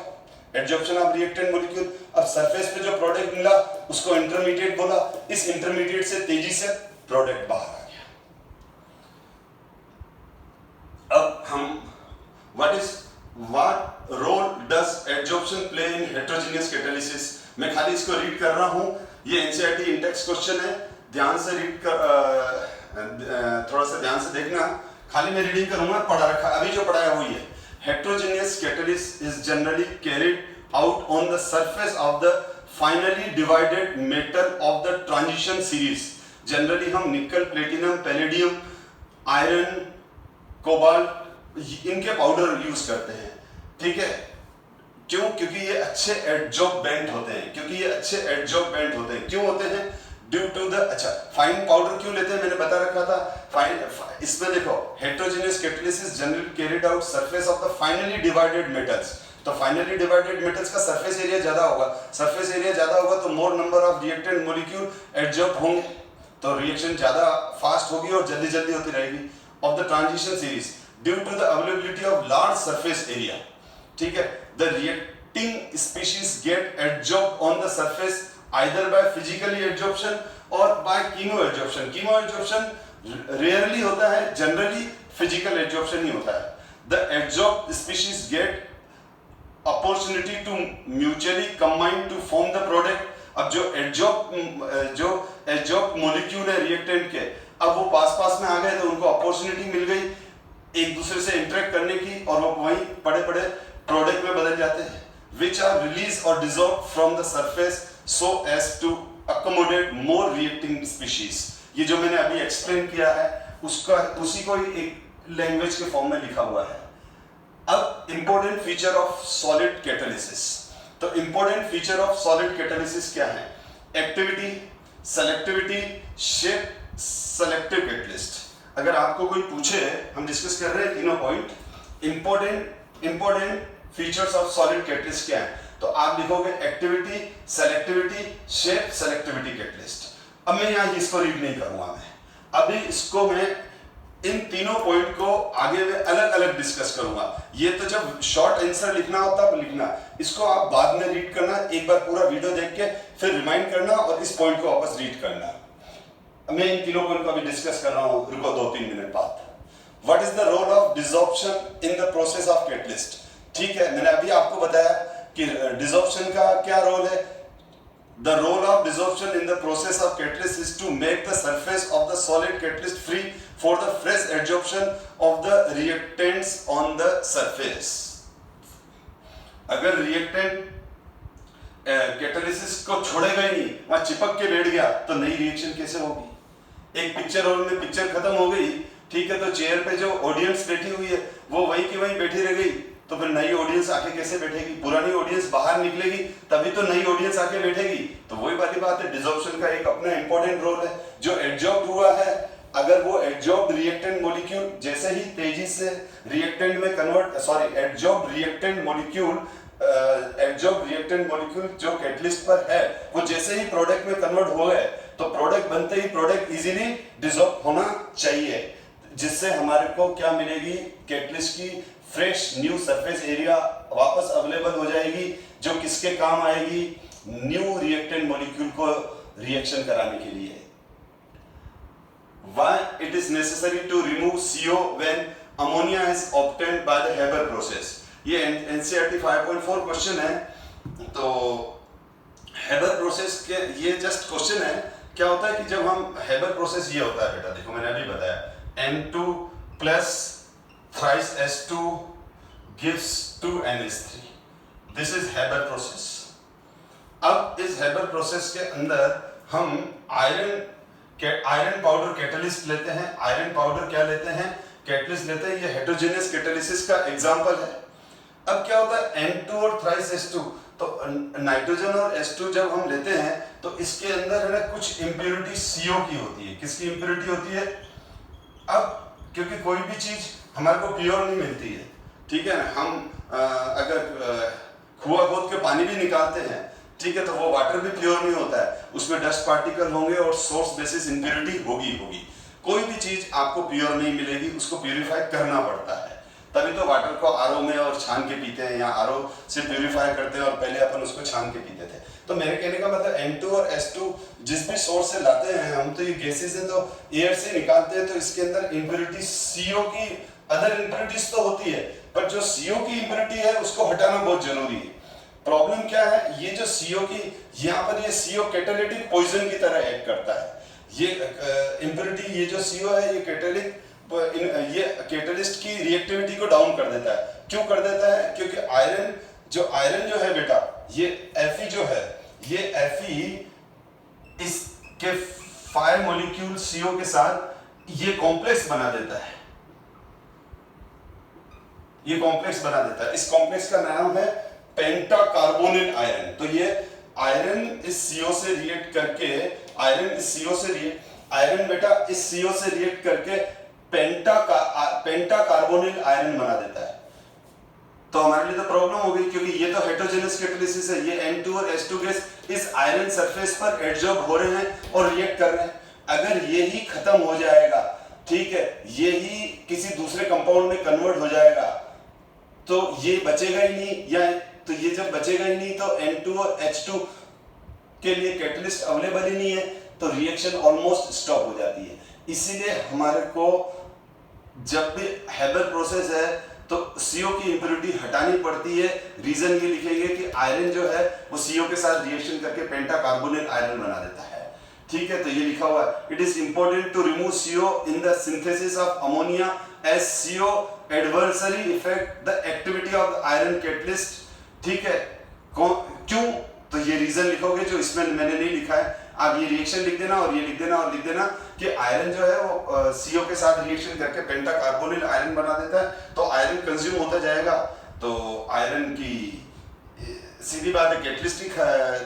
एडजॉर्प्शन ऑफ रिएक्टेंट मॉलिक्यूल। अब सरफेस पे जो प्रोडक्ट मिला उसको इंटरमीडिएट बोला, इस इंटरमीडिएट से तेजी से प्रोडक्ट बाहर आ गया। अब हम what role does adsorption play in heterogeneous catalysis? मैं खाली इसको रीड कर रहा हूं, ये एनसीईआरटी इंडेक्स क्वेश्चन है, ध्यान से रीड कर, थोड़ा सा ध्यान से देखना, खाली मैं रीडिंग करूंगा, पढ़ा रखा अभी जो पढ़ाया हुई है। Heterogeneous catalysis is generally carried out on the surface of the finally divided metal of the transition series. Generally हम निकल, प्लेटिनम, पैलेडियम, आयरन, कोबाल्ट इनके पाउडर यूज करते हैं, ठीक है। क्यों? क्योंकि ये अच्छे एडजॉर्बेंट होते हैं, क्यों होते हैं? ड्यू टू द, अच्छा फाइन पाउडर क्यों लेते हैं मैंने बता रखा था। फाइन, इसमें देखो heterogeneous catalysis generally carried out surface of the finally divided metals. तो फाइनली डिवाइडेड मेटल्स का सरफेस एरिया ज्यादा होगा, सरफेस एरिया ज्यादा होगा तो मोर number of reactant molecule adsorb होंगे, तो रिएक्शन ज्यादा फास्ट होगी और जल्दी जल्दी होती रहेगी। Of the transition series due to the availability of large surface area, ठीक है, the reacting species get adsorb on the surface either by physically adsorption or by chemoadsorption. Chemoadsorption rarely होता है, generally physical adsorption ही होता है. The adsorbed species get opportunity to mutually combine to form the product. अब जो adsorbed molecule है reactant के, अब वो पास में आ गए तो उनको opportunity मिल गई एक दूसरे से interact करने की, और वो वहीं बड़े product में बदल जाते हैं, which are released or dissolved from the surface so as to accommodate more reacting species. ये जो मैंने अभी एक्सप्लेन किया है उसी को एक लैंग्वेज के फॉर्म में लिखा हुआ है। अब important feature of solid catalysis, तो important feature of solid catalysis क्या है? Activity, selectivity, shape, selective catalyst. अगर आपको कोई पूछे, हम डिस्कस कर रहे हैं तीनों point, important features of solid catalyst क्या है, तो आप लिखोगे activity, selectivity, shape, selectivity catalyst. अब मैं यहाँ इसको रीड नहीं करूंगा, मैं अभी इसको मैं इन तीनों पॉइंट को आगे में अलग अलग डिस्कस करूंगा। ये तो जब शॉर्ट आंसर लिखना हो तब लिखना, इसको आप बाद में रीड करना, एक बार पूरा वीडियो देख के फिर रिमाइंड करना और इस पॉइंट को वापस रीड करना। मैं इन तीनों पॉइंट को अभी डिस्कस कर रहा हूँ, रुको 2-3 मिनट बाद। What is the role of desorption in the process of catalyst? ठीक है, मैंने अभी आपको बताया कि डिसॉर्प्शन का क्या रोल है। The role of desorption in the process of catalyst is to make the surface of the solid catalyst free for the fresh adsorption of the reactants on the surface. अगर reactant catalysis को छोड़ेगा ही नहीं, वहां चिपक के बैठ गया, तो नई रिएक्शन कैसे होगी? एक पिक्चर हॉल में पिक्चर खत्म हो गई, ठीक है, तो चेयर पे जो ऑडियंस बैठी हुई है वो वही की वही बैठी रह गई, तो फिर नई ऑडियंस आके कैसे बैठेगी? पुरानी ऑडियंस बाहर निकलेगी तभी तो नई ऑडियंस आके बैठेगी। तो वही वाली बात है, डिसॉर्प्शन का एक अपना इंपॉर्टेंट रोल है। जो एडजॉर्ब हुआ है, अगर वो एडजॉर्ब रिएक्टेंट मॉलिक्यूल जैसे ही तेजी से रिएक्टेंट में कन्वर्ट, एडजॉर्ब रिएक्टेंट मॉलिक्यूल जो कैटलिस्ट पर है, वो जैसे ही प्रोडक्ट में कन्वर्ट हो गए, तो प्रोडक्ट बनते ही प्रोडक्ट इजीली डिसॉल्व होना चाहिए, जिससे हमारे को क्या मिलेगी? कैटलिस्ट की फ्रेश न्यू सरफेस एरिया वापस अवेलेबल हो जाएगी, जो किसके काम आएगी? न्यू रिएक्टेंट मॉलिक्यूल को रिएक्शन कराने के लिए। Why it is necessary to remove CO when ammonia is obtained by the Haber process? ये NCERT 5.4 क्वेश्चन है। तो Haber प्रोसेस के ये जस्ट क्वेश्चन है, क्या होता है कि जब हम Haber प्रोसेस, ये होता है बेटा, देखो मैंने अभी बताया, N2 plus thrice S2 gives 2NH3. This is Haber process. अब इस Haber प्रोसेस के अंदर हम आयरन पाउडर कैटलिस्ट लेते हैं। आयरन पाउडर क्या लेते हैं? कैटलिस्ट लेते हैं। ये हेटेरोजेनियस कैटालिसिस का एग्जांपल है। अब क्या होता है? N2 और थ्राइस S2, तो नाइट्रोजन और S2 जब हम लेते हैं तो इसके अंदर है ना कुछ इंप्योरिटी CO की होती है। किसकी इंप्योरिटी होती है? अब क्योंकि कोई भी चीज हमारे को प्योर नहीं मिलती है, ठीक है ना, हम अगर कुआं खोद के पानी भी निकालते हैं, ठीक है, तो वो वाटर भी प्योर नहीं होता है, उसमें डस्ट पार्टिकल होंगे और सोर्स बेसिस इंप्योरिटी होगी। कोई भी चीज आपको प्योर नहीं मिलेगी, उसको प्यूरिफाई करना पड़ता है, तभी तो वाटर को आरओ में और छान के पीते हैं, या आरओ से प्यूरिफाई करते हैं, और पहले अपन उसको छान के पीते थे। तो मेरे कहने का मतलब N2 और S2 जिस भी सोर्स से लाते हैं हम, तो ये गैसेस हैं तो एयर से निकालते हैं, तो इसके अंदर इंप्योरिटी CO की, अदर इंप्योरिटीज तो होती है, पर जो CO की इंप्योरिटी है उसको हटाना बहुत जरूरी है। प्रॉब्लम क्या है? ये जो CO की, यहाँ पर ये CO कैटालिटिक पॉइजन की तरह एक्ट करता है। ये इंप्योरिटी, ये जो CO है, ये कैटालिस्ट की रिएक्टिविटी को डाउन कर देता है। क्यों कर देता है? क्योंकि आयरन जो है बेटा, ये Fe जो है, ये Fe इसके 5 मॉलिक्यूल CO के साथ ये कॉम्प्लेक्स बना देता है। ये कॉम्प्लेक्स बना देता है। इस कॉम्प्लेक्स का नाम है पेंटाकार्बोनिल आयरन। तो ये आयरन इस CO से रिएक्ट करके, आयरन बेटा इस CO से रिएक्ट करके पेंटाकार्बोनिल आयरन बना देता है। तो हमारे लिए तो प्रॉब्लम हो गई, क्योंकि ये तो हेटेरोजेनस कैटालिसिस है। ये N2 और S2 गैस इस आयरन सरफेस पर एडजॉर्ब हो रहे हैं और रिएक्ट कर रहे हैं। अगर ये ही खत्म हो जाएगा, ठीक है, ये ही किसी दूसरे कंपाउंड में कन्वर्ट हो जाएगा, तो ये बचेगा ही नहीं, या तो ये जब बचेगा ही नहीं तो N2 और H2 के लिए कैटलिस्ट अवेलेबल ही नहीं है, तो रिएक्शन ऑलमोस्ट स्टॉप हो जाती है। इसीलिए हमारे को जब भी हेबर प्रोसेस है तो CO की इंप्योरिटी हटानी पड़ती है। रीजन ये लिखेंगे कि आयरन जो है वो CO के साथ रिएक्शन करके पेंटाकार्बोनिल आयरन बना देता है, ठीक है। तो ये लिखा हुआ है, it is important to remove CO in the synthesis of ammonia as CO adversely affect the activity of the iron catalyst, ठीक है। क्यों? तो ये रीजन लिखोगे जो इसमें मैंने नहीं लिखा है। आप ये रिएक्शन लिख देना और ये लिख देना और लिख देना कि आयरन जो है वो CO के साथ रिएक्शन करके पेंटाकार्बोनिल आयरन बना देता है। तो आयरन कंज्यूम होता जाएगा, तो आयरन की सीधी बात है कैटलिस्ट ही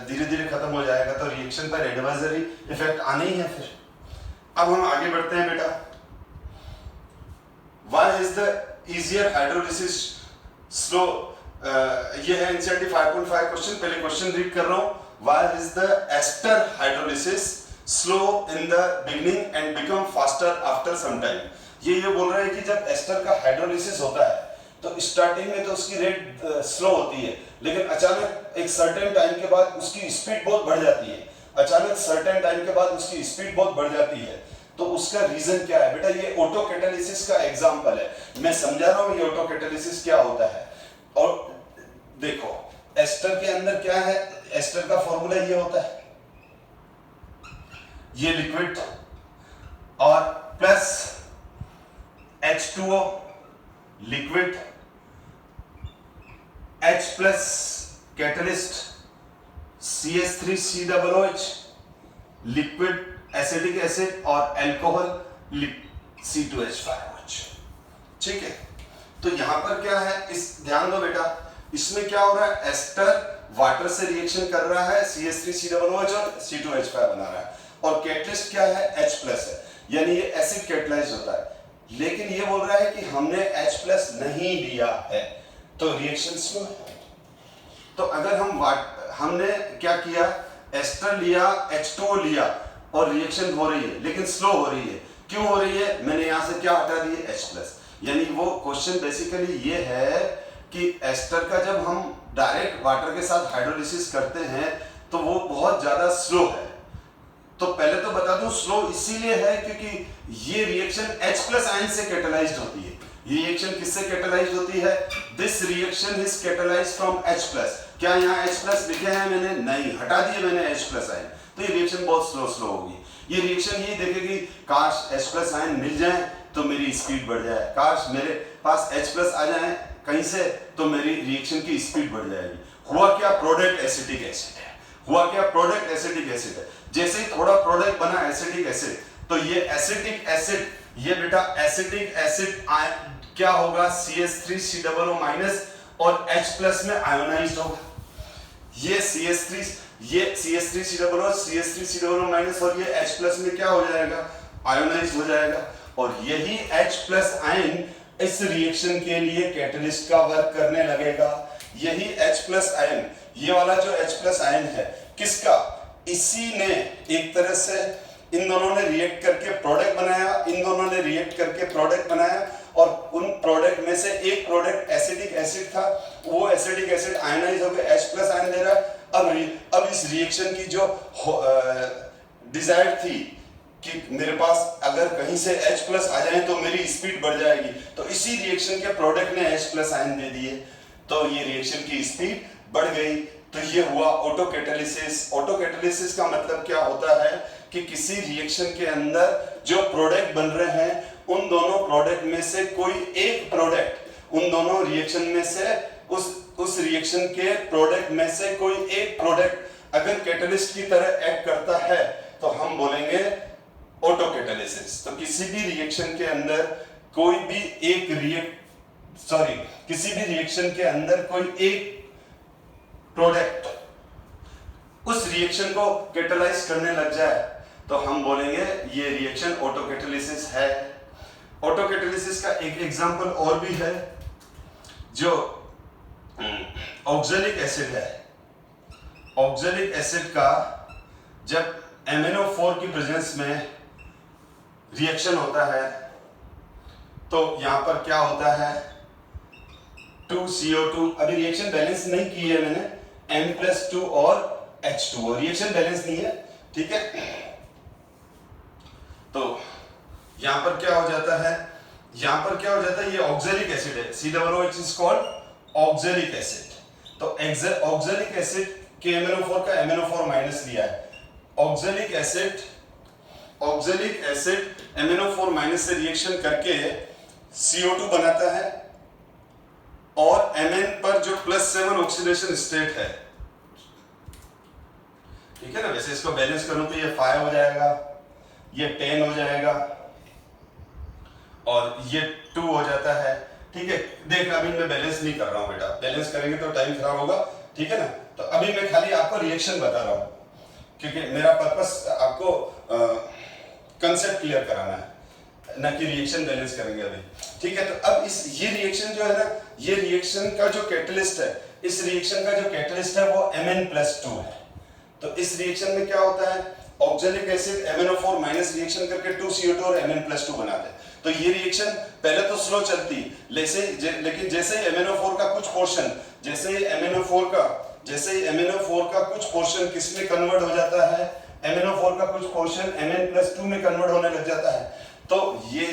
धीरे धीरे खत्म हो जाएगा, तो रिएक्शन पर एडवाइजरी इफेक्ट आने ही है। फिर अब हम आगे बढ़ते हैं बेटा। Why is the easier hydrolysis slow? ये है NCERT 5.5 क्वेश्चन। पहले क्वेश्चन रीड कर रहा हूँ। Why is the ester hydrolysis slow in the beginning and become faster after some time? ये बोल रहा है कि जब एस्टर का हाइड्रोलिसिस होता है तो स्टार्टिंग में तो उसकी रेट स्लो होती है, लेकिन अचानक एक सर्टेन टाइम के बाद उसकी स्पीड बहुत बढ़ जाती है। अचानक सर्टेन टाइम के बाद उसकी स्पीड बहुत बढ़ जाती है। तो उसका रीजन क्या है बेटा? ये ऑटो कैटालिसिस का एग्जांपल है। मैं समझा रहा हूं ये ऑटो कैटालिसिस क्या होता है। और देखो एस्टर के अंदर क्या है, एस्टर का फॉर्मूला ये होता है, ये लिक्विड और plus H2O liquid, H plus catalyst, CH3COOH liquid acetic acid और अल्कोहल C2H5OH। ठीक है, तो यहां पर क्या है, इस ध्यान दो बेटा, इसमें क्या हो रहा है, एस्टर वाटर से रिएक्शन कर रहा है, CH3COOH और C2H5 बना रहा है, और कैटलिस्ट क्या है, H+ है, यानी ये एसिड कैटलाइज होता है। लेकिन ये बोल रहा है कि हमने H+ नहीं लिया है, तो रिएक्शन स्लो है। तो अगर हमने क्या किया, एस्टर लिया, H2O लिया और रिएक्शन हो रही है, लेकिन स्लो हो रही है। क्यों हो रही है, मैंने यहां से क्या हटा दिए, H+। यानी वो क्वेश्चन बेसिकली ये है कि एस्टर का जब हम डायरेक्ट वाटर के साथ हाइड्रोलिसिस करते हैं तो वो बहुत ज्यादा स्लो है। तो पहले तो बता दूं, स्लो इसीलिए है क्योंकि ये रिएक्शन H+ आयन से कैटालाइज्ड होती है। ये रिएक्शन किससे कैटालाइज्ड होती है, this reaction is catalysed from H+। क्या यहाँ H+ लिखे हैं मैंने, नहीं, हटा दिए मैंने H+ आयन, तो ये रिएक्शन बहुत स्लो होगी। ये रिएक्शन ये देखेगी, काश H+ आयन मिल जाए तो मेरी स्पीड बढ़ जाए, काश मेरे पास H+ आ जाए कहीं से तो मेरी रिएक्शन की स्पीड बढ़ जाएगी। हुआ क्या, प्रोडक्ट एसिटिक एसिड है, हुआ क्या, प्रोडक्ट एसिटिक एसिड है। जैसे ही थोड़ा प्रोडक्ट बना एसिटिक एसिड, तो ये एसिटिक एसिड, ये बेटा एसिटिक एसिड क्या होगा, CH3COO- और H+ में आयोनाइज्ड होगा। ये CH3COO, CH3COO- और ये H+ में क्या हो जाएगा, आयोनाइज्ड हो जाएगा। और यही H+ आयन इस रिएक्शन के लिए कैटलिस्ट का वर्क करने लगेगा। यही H+ आयन, ये वाला जो H+ आयन है, किसका, इसी ने एक तरह से इन दोनों ने रिएक्ट करके प्रोडक्ट बनाया, इन दोनों ने रिएक्ट करके प्रोडक्ट बनाया, और उन प्रोडक्ट में से एक प्रोडक्ट एसिटिक एसिड था, वो एसिटिक एसिड आयनाइज होकर H+ आयन दे रहा है। अब इस रिएक्शन की जो डिजायर थी कि मेरे पास अगर कहीं से H+ आ जाए तो मेरी स्पीड बढ़ जाएगी, तो इसी रिएक्शन के प्रोडक्ट ने H+ आयन दे दिए, तो ये रिएक्शन की स्पीड बढ़ गई। तो ये हुआ ऑटोकैटालिसिस। ऑटोकैटालिसिस का मतलब क्या होता है कि किसी रिएक्शन के अंदर जो प्रोडक्ट बन रहे हैं, उन दोनों प्रोडक्ट में से कोई एक प्रोडक्ट, उन दोनों रिएक्शन में से उस रिएक्शन के प्रोडक्ट में से कोई एक प्रोडक्ट अगर कैटलिस्ट की तरह एक्ट करता है तो हम बोलेंगे ऑटोकैटालिसिस। तो किसी भी रिएक्शन के अंदर कोई भी एक किसी भी रिएक्शन के अंदर कोई एक प्रोडक्ट उस रिएक्शन को कैटालाइज करने लग जाए तो हम बोलेंगे ये रिएक्शन ऑटोकैटालिसिस है। ऑटोकैटालिसिस का एक एग्जांपल और भी है, जो ऑक्सैलिक एसिड है। ऑक्सैलिक एसिड का जब MnO4 की प्रेजेंस में रिएक्शन होता है तो यहां पर क्या होता है, 2CO2, अभी रिएक्शन बैलेंस नहीं की है मैंने, M+2 और H2O, रिएक्शन बैलेंस नहीं है, ठीक है। तो यहां पर क्या हो जाता है, ये ऑक्सैलिक एसिड है, COOH is called oxalic acid. तो ऑक्सैलिक एसिड के MnO4 का MnO4- लिया है। ऑक्सैलिक एसिड MnO4- से रिएक्शन करके CO2 बनाता है, और Mn पर जो +7 ऑक्सीडेशन स्टेट है, ठीक है ना। वैसे इसको बैलेंस करूं तो ये 5 हो जाएगा, ये 10 हो जाएगा, और ये 2 हो जाता है, ठीक है। देख, अभी मैं बैलेंस नहीं कर रहा हूं बेटा, बैलेंस करेंगे तो टाइम खराब होगा, ठीक है ना। तो अभी मैं खाली आपको रिएक्शन बता रहा हूं, क्योंकि मेरा पर्पस आपको कंसेप्ट क्लियर कराना है, ना कि रिएक्शन बैलेंस करेंगे अभी, ठीक है। तो अब ये रिएक्शन जो है ना, ये रिएक्शन का जो कैटलिस्ट है, इस रिएक्शन का जो कैटलिस्ट है वो Mn+2 है। तो इस रिएक्शन में क्या होता है, ऑक्सैलिक एसिड MnO4- रिएक्शन करके 2CO2 और Mn+2 बनाते हैं। तो ये रिएक्शन पहले तो स्लो चलती, लेकिन जैसे ही MnO4 का कुछ पोर्शन, जैसे ही MnO4 का कुछ पोर्शन किस में कन्वर्ट हो जाता है, MnO4 का कुछ पोर्शन Mn+2 में कन्वर्ट होने लग जाता है। तो ये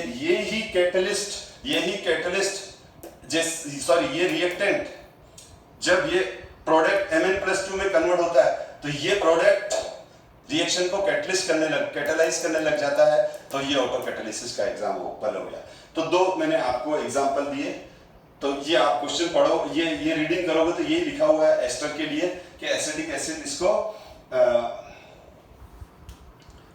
रिएक्टेंट जब ये प्रोडक्ट Mn+2 में कन्वर्ट होता है तो ये प्रोडक्ट रिएक्शन को कैटालाइज करने लग जाता है। तो ये ऑटोकैटालिसिस का एग्जांपल हो गया। तो दो मैंने आपको एग्जांपल दिए, तो ये आप क्वेश्चन पढ़ो, ये रीडिंग करोगे तो ये लिखा हुआ है एस्टर के लिए कि एसिडिक एसिड इसको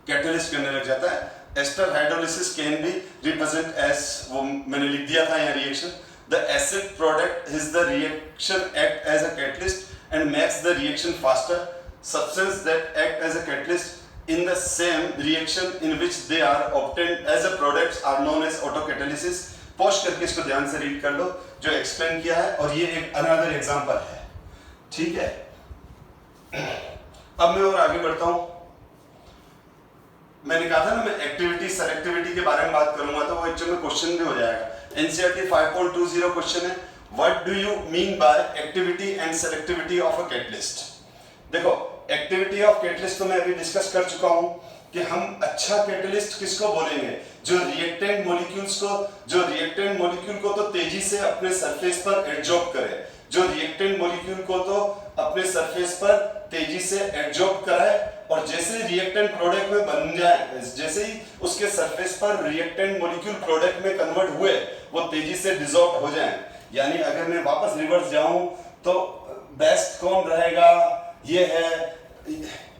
कैटलिस्ट करने लग जाता है। Ester hydrolysis can be represent as, वो मैंने लिख दिया था यहाँ reaction, the acid product is the reaction act as a catalyst and makes the reaction faster. Substance that act as a catalyst in the same reaction in which they are obtained as a products are known as autocatalysis। Pause करके इसको ध्यान से read कर लो जो explain किया है, और ये एक अनदर एग्जांपल है, ठीक है। अब मैं और आगे बढ़ता हूं। मैंने कहा था ना मैं एक्टिविटी सेलेक्टिविटी के बारे में बात करूंगा, तो वो एक्चुअली में क्वेश्चन भी हो जाएगा। एनसीईआरटी 5.20 क्वेश्चन है, what do you mean by activity and selectivity of a catalyst. देखो एक्टिविटी ऑफ कैटलिस्ट तो मैं अभी डिस्कस कर चुका हूं कि हम अच्छा कैटलिस्ट किसको बोलेंगे, जो रिएक्टेंट मॉलिक्यूल को तो तेजी से अपने सरफेस पर एडजॉर्ब करे, जो रिएक्टेंट मॉलिक्यूल को तो अपने सरफेस पर तेजी से एडजॉर्ब कराए, और जैसे रिएक्टेंट प्रोडक्ट में बन जाए, जैसे ही उसके सरफेस पर रिएक्टेंट मॉलिक्यूल प्रोडक्ट में कन्वर्ट हुए वो तेजी से डिसॉल्व हो जाए। यानी अगर मैं वापस रिवर्स जाऊं तो बेस्ट कौन रहेगा, ये है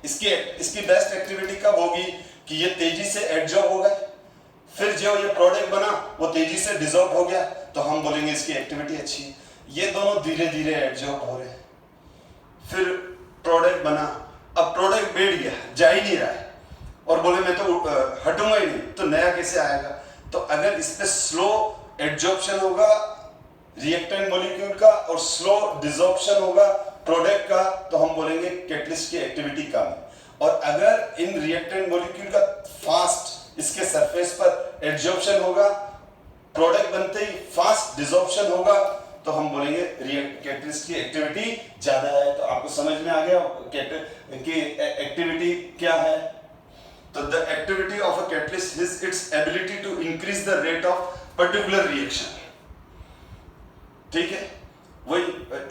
इसकी बेस्ट एक्टिविटी कब होगी कि ये तेजी से एडजॉर्ब हो गए, फिर जो ये प्रोडक्ट बना वो तेजी से डिसॉल्व हो गया, तो हम बोलेंगे इसकी एक्टिविटी अच्छी है। ये दोनों धीरे धीरे एडजॉर्ब हो रहे हैं, फिर प्रोडक्ट बना, अब प्रोडक्ट बैठ गया, जा ही नहीं रहा है, और बोले मैं तो हटूंगा ही नहीं, तो नया कैसे आएगा। तो अगर इस पे स्लो एडजॉर्प्शन होगा रिएक्टेंट मॉलिक्यूल का और स्लो डिसॉर्प्शन होगा प्रोडक्ट का, तो हम बोलेंगे कैटलिस्ट की एक्टिविटी कम है। और अगर इन रिएक्टेंट मॉलिक्यूल का फास्ट इसके सरफेस पर एडजॉर्प्शन होगा, प्रोडक्ट बनते ही फास्ट डिसॉर्प्शन होगा, तो हम बोलेंगे कैटलिस्ट की एक्टिविटी ज्यादा है। तो आपको समझ में आ गया कि एक्टिविटी क्या है। तो the activity of a catalyst is its ability to increase the rate of particular reaction, ठीक है, वही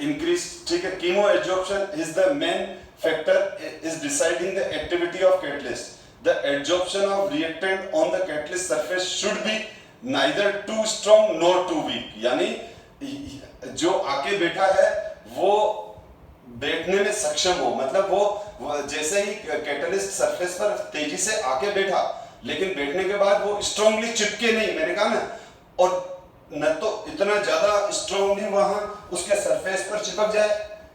इंक्रीज, ठीक है। Chemo adsorption is the main factor is deciding the activity of catalyst. The adsorption of reactant on the catalyst surface should be neither too strong nor too weak, यानी जो आके बैठा है वो बैठने में सक्षम हो, मतलब वो जैसे ही कैटलिस्ट सरफेस पर तेजी से आके बैठा, लेकिन बैठने के बाद वो स्ट्रांगली चिपके नहीं, मैंने कहा ना, और न तो इतना ज्यादा स्ट्रांगली वहां उसके सरफेस पर चिपक जाए,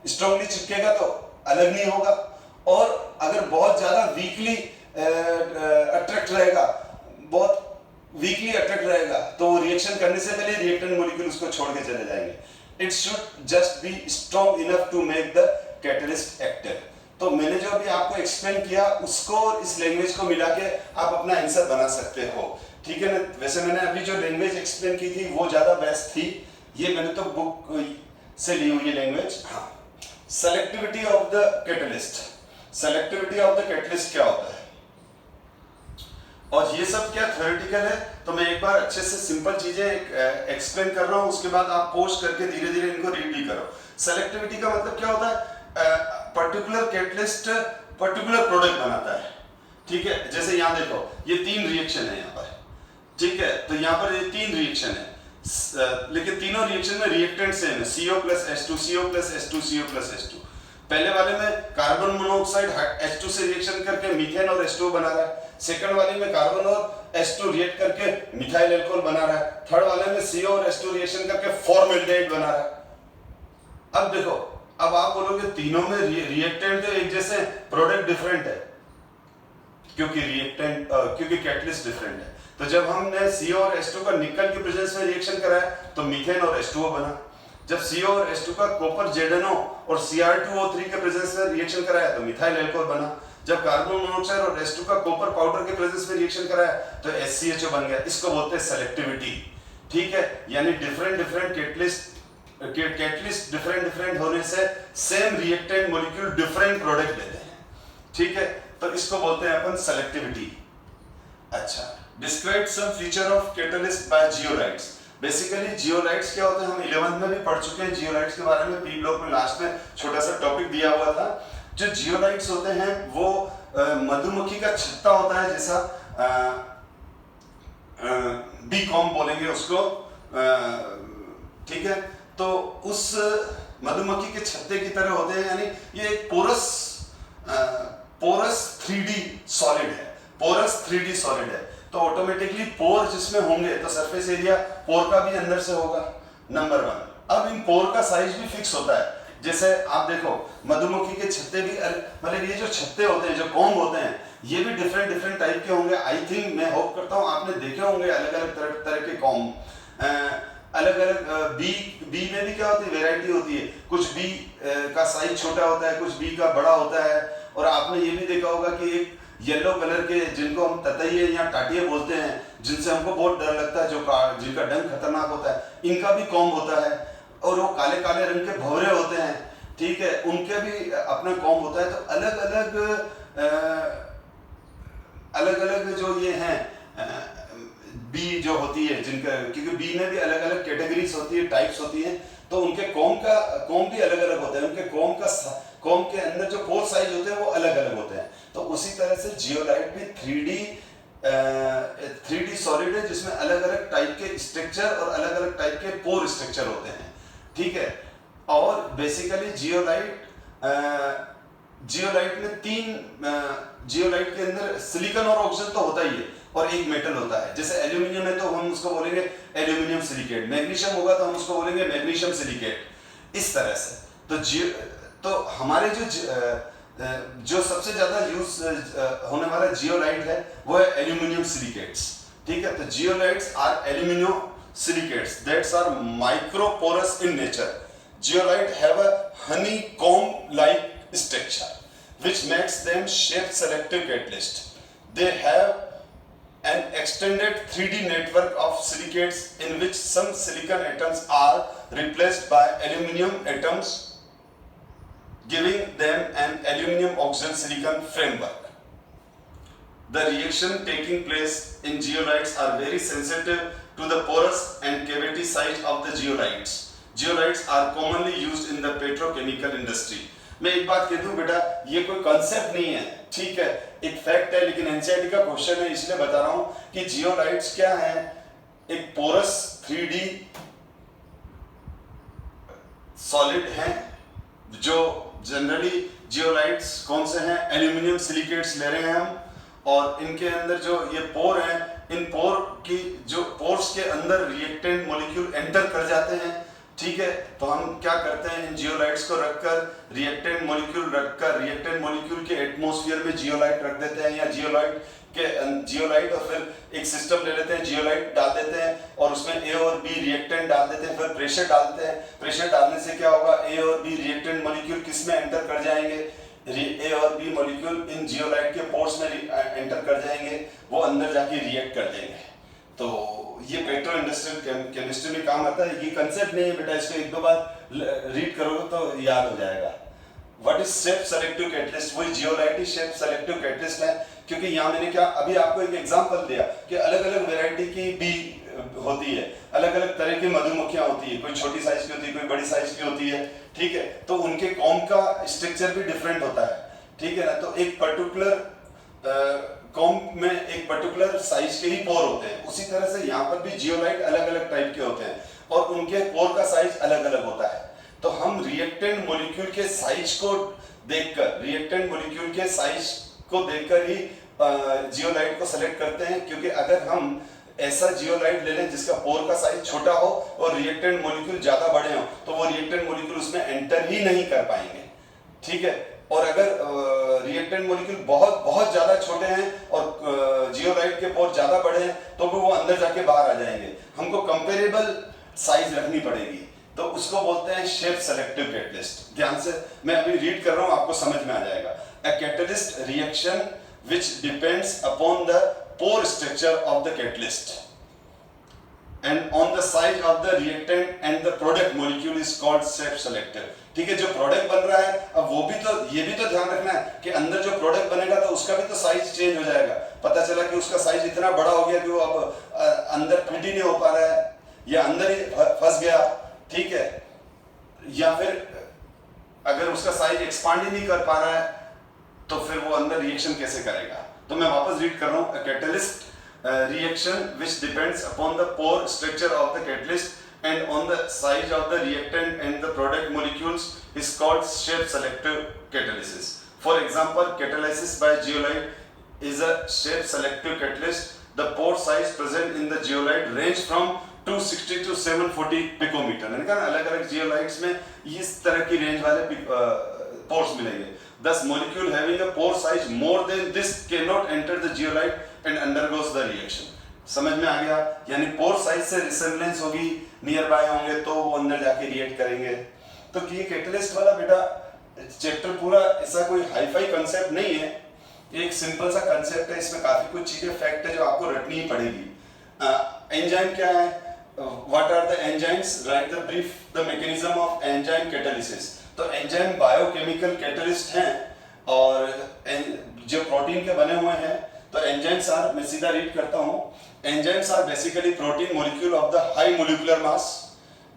स्ट्रांगली चिपकेगा तो अलग नहीं होगा, और अगर बहुत ज्यादा वीकली अट्रैक्ट रहेगा, बहुत वीकली अट्रैक्ट रहेगा, तो वो रिएक्शन करने से पहले रिएक्टेंट मॉलिक्यूल उसको छोड़ के चले जाएंगे। It should just be strong enough to make the catalyst active. तो मैंने जो अभी आपको एक्सप्लेन किया उसको इस लैंग्वेज को मिला के आप अपना आंसर बना सकते हो, ठीक है ना। वैसे मैंने अभी जो लैंग्वेज एक्सप्लेन की थी वो ज्यादा बेस्ट थी, ये मैंने तो बुक से ली हुई लैंग्वेज। हाँ, selectivity of the catalyst. Selectivity of the catalyst क्या होता है, और ये सब क्या थ्योरेटिकल है, तो मैं एक बार अच्छे से सिंपल चीजें एक्सप्लेन कर रहा हूं, उसके बाद आप पोस्ट करके धीरे धीरे इनको रीड भी करो। सेलेक्टिविटी का मतलब क्या होता है, पर्टिकुलर कैटलिस्ट पर्टिकुलर प्रोडक्ट बनाता है, ठीक है। जैसे यहाँ देखो ये 3 रिएक्शन है यहाँ पर, ठीक है, तो यहाँ पर ये 3 रिएक्शन है, लेकिन तीनों रिएक्शन में रिएक्टेंट सेम है, CO + H2, CO + H2, CO + H2। पहले वाले में कार्बन मोनोऑक्साइड H2 से रिएक्शन करके मीथेन और H2 बना रहा है, सेकंड वाले में कार्बन और H2 रिएक्ट करके मिथाइल अल्कोहल बना रहा है, थर्ड वाले में CO और H2 रिएक्शन करके फॉर्मल्डिहाइड बना रहा है। अब देखो, अब आप बोलोगे तीनों में रिएक्टेंट तो एक जैसे, प्रोडक्ट डिफरेंट है, क्योंकि कैटलिस्ट डिफरेंट है। तो जब हमने CO और H2 का निकल के प्रेजेंस में रिएक्शन कराया तो मीथेन और H2O बना। जब CO और H2 का कॉपर ZnO और Cr2O3 के प्रेजेंस में रिएक्शन कराया तो मिथाइल अल्कोहल बना। जब कार्बन मोनोऑक्साइड और H2 का कॉपर पाउडर के प्रेजेंस में रिएक्शन कराया तो HCHO बन गया। इसको बोलते हैं सेलेक्टिविटी, ठीक है। यानी डिफरेंट कैटलिस्ट डिफरेंट होने से same reactant molecule different product देते हैं, ठीक है। तो इसको बोलते हैं अपन सेलेक्टिविटी। अच्छा, describe some feature of catalyst by zeolites. Basically zeolites क्या होते हैं हम 11th में भी पढ़ चुके हैं, जियोलाइट्स के बारे में पी ब्लॉक में लास्ट में छोटा सा टॉपिक दिया हुआ था। जो जियोलाइट्स होते हैं वो मधुमक्खी का छत्ता होता है जैसा, बी कॉम बोलेंगे उसको, ठीक है। तो उस मधुमक्खी के छत्ते की तरह होते हैं, यानी ये एक पोरस 3D सॉलिड है, पोरस 3D सॉलिड है। तो ऑटोमेटिकली पोर जिसमें होंगे तो सरफेस एरिया पोर का भी अंदर से होगा, नंबर 1। अब इन पोर का साइज भी फिक्स होता है। जैसे आप देखो मधुमक्खी के छत्ते भी, मतलब ये जो छत्ते होते हैं, जो कॉम्ब होते हैं, ये भी डिफरेंट टाइप के होंगे। आई थिंक, मैं होप करता हूँ आपने देखे होंगे अलग अलग तरह के कॉम्ब। अलग अलग बी में भी क्या होती है, वेराइटी होती है। कुछ बी का साइज छोटा होता है, कुछ बी का बड़ा होता है। और आपने ये भी देखा होगा कि एक येलो कलर के, जिनको हम ततैये या टाटिये बोलते हैं, जिनसे हमको बहुत डर लगता है, जो जिनका डंक खतरनाक होता है, इनका भी कॉम्ब होता है। और वो काले काले रंग के भंवरे होते हैं, ठीक है, उनके भी अपना कॉम्ब होता है। तो अलग अलग जो ये हैं बी जो होती है, जिनका, क्योंकि बी में भी अलग अलग कैटेगरीज होती है, टाइप्स होती हैं, तो उनके कॉम्ब भी अलग अलग होते हैं। उनके कॉम्ब के अंदर जो पोर साइज होते हैं वो अलग अलग होते हैं। तो उसी तरह से जियोलाइट भी 3D सॉलिड है, जिसमें अलग अलग टाइप के स्ट्रक्चर और अलग अलग टाइप के पोर स्ट्रक्चर होते हैं, ठीक है। और बेसिकली जियोलाइट में जियोलाइट के अंदर सिलिकॉन और ऑक्सीजन तो होता ही है, और एक मेटल होता है। जैसे एल्यूमिनियम है तो हम उसको बोलेंगे एल्यूमिनियम सिलिकेट, मैग्नीशियम होगा तो हम उसको बोलेंगे मैग्नीशियम सिलिकेट। इस तरह से तो हमारे जो सबसे ज्यादा यूज होने वाला जियोलाइट है वो है एल्यूमिनियम सिलिकेट्स, ठीक है। तो zeolites are aluminium silicates that's are microporous in nature. Zeolite have a honeycomb-like structure, which makes them shape-selective catalyst. They have an extended 3D network of silicates in which some silicon atoms are replaced by aluminum atoms, giving them an aluminum-oxygen-silicon framework. The reaction taking place in zeolites are very sensitive to the porous and cavity size of the zeolites. Zeolites are commonly used in the petrochemical industry. मैं एक बात कह दूं बेटा, ये कोई concept नहीं है, ठीक है, एक फैक्ट है, लेकिन एनसीईआरटी का क्वेश्चन है, इसलिए बता रहा हूं कि जियोलाइट्स क्या है। एक पोरस 3D सॉलिड है, जो जनरली जियोलाइट्स कौन से हैं, एल्यूमिनियम सिलिकेट्स ले रहे हैं हम, और इनके अंदर जो ये पोर हैं, इन पोर की जो पोर्स के अंदर रिएक्टेंट मॉलिक्यूल एंटर कर जाते हैं, ठीक है। तो हम क्या करते हैं, इन जियोलाइट्स को रखकर रिएक्टेंट मॉलिक्यूल के एटमॉस्फेयर में जियोलाइट रख देते हैं, या जियोलाइट और फिर एक सिस्टम ले लेते हैं, जियोलाइट डाल देते हैं और उसमें ए और बी रिएक्टेंट डाल देते हैं, फिर प्रेशर डालते हैं। प्रेशर डालने से क्या होगा, ए और बी रिएक्टेंट मॉलिक्यूल किस में एंटर कर जाएंगे, ए और बी मॉलिक्यूल इन जियोलाइट के पोर्स में एंटर कर जाएंगे, वो अंदर जाके रिएक्ट कर देंगे। तो ये पेट्रो इंडस्ट्रियल केमिस्ट्री में काम आता है। ये कंसेप्ट नहीं है बेटा, इसको एक दो बार रीड करोगे तो याद हो जाएगा। What is shape selective catalyst, वही जियोलाइट शेप सेलेक्टिव कैटलिस्ट है। क्योंकि यहाँ मैंने क्या अभी आपको एक एग्जांपल दिया कि अलग अलग वैरायटी की बी होती है, अलग अलग तरह की मधुमक्खियां होती है, कोई छोटी साइज की होती है, कोई बड़ी साइज की होती है, ठीक है। तो उनके कॉम्ब का स्ट्रक्चर भी डिफरेंट होता है, ठीक है ना। तो एक पर्टिकुलर कॉम्ब में एक पर्टिकुलर साइज के ही पोर होते हैं, उसी तरह से यहाँ पर भी जियोलाइट अलग अलग टाइप के होते हैं और उनके पोर का साइज अलग अलग होता है। तो हम रिएक्टेंट मॉलिक्यूल के साइज को देखकर ही जियोलाइट को सेलेक्ट करते हैं। क्योंकि अगर हम ऐसा जियोलाइट ले लें जिसका पोर का साइज छोटा हो और रिएक्टेंट मॉलिक्यूल ज्यादा बड़े हो, तो वो रिएक्टेंट मॉलिक्यूल उसमें एंटर ही नहीं कर पाएंगे, ठीक है। और अगर रिएक्टेंट मॉलिक्यूल बहुत बहुत ज्यादा छोटे हैं और जियोलाइट के पोर ज्यादा बड़े हैं, तो वो अंदर जाके बाहर आ जाएंगे। हमको कंपेरेबल साइज रखनी पड़ेगी, तो उसको बोलते हैं शेप सेलेक्टिव कैटलिस्ट। ध्यान से मैं अभी रीड कर रहा हूं, आपको समझ में आ जाएगा। A catalyst reaction which depends upon the pore structure of the catalyst and on the size of the reactant and the product molecule is called shape selective। ठीक है, जो प्रोडक्ट बन रहा है, अब वो भी तो, ये भी तो ध्यान रखना है कि अंदर जो प्रोडक्ट बनेगा तो उसका भी तो साइज चेंज हो जाएगा। पता चला कि उसका साइज इतना बड़ा हो गया कि वो अब अंदर फिट ही नहीं हो पा रहा है, या अंदर ही फंस गया, ठीक है, या फिर अगर उसका साइज एक्सपांड ही नहीं कर पा रहा है, तो फिर वो अंदर रिएक्शन कैसे करेगा। तो मैं वापस रीड कर रहा हूं। Catalyst reaction which depends upon the pore structure of the catalyst and on the size of the reactant and the product molecules is called shape selective catalysis. For example, catalysis by zeolite is a shape selective catalyst. The pore size present in the zeolite range from 260 to 740 picometer. यानी कि अलग अलग zeolites में इस तरह की range वाले pores मिलेंगे. Thus, molecule having a pore size more than this cannot enter the zeolite and undergoes the reaction. समझ में आ गया? यानी पोर साइज से रिसेम्बलेंस होगी, नियर बाय होंगे तो वो अंदर जाके रिएक्ट करेंगे. तो ये कैटलिस्ट वाला बेटा चैप्टर पूरा ऐसा कोई हाईफाई कंसेप्ट नहीं है, एक सिंपल सा कंसेप्ट है. इसमें काफी कुछ चीजें फैक्ट है जो आपको रटनी ही पड़ेगी. एंजाइम क्या है? What are the enzymes? Write the brief the mechanism of enzyme catalysis. तो एंजाइम बायोकेमिकल कैटलिस्ट हैं और जो प्रोटीन के बने हुए हैं. तो एंजाइम्स आर, मैं सीधा रीड करता हूं. Enzymes are basically protein molecule of the high molecular mass.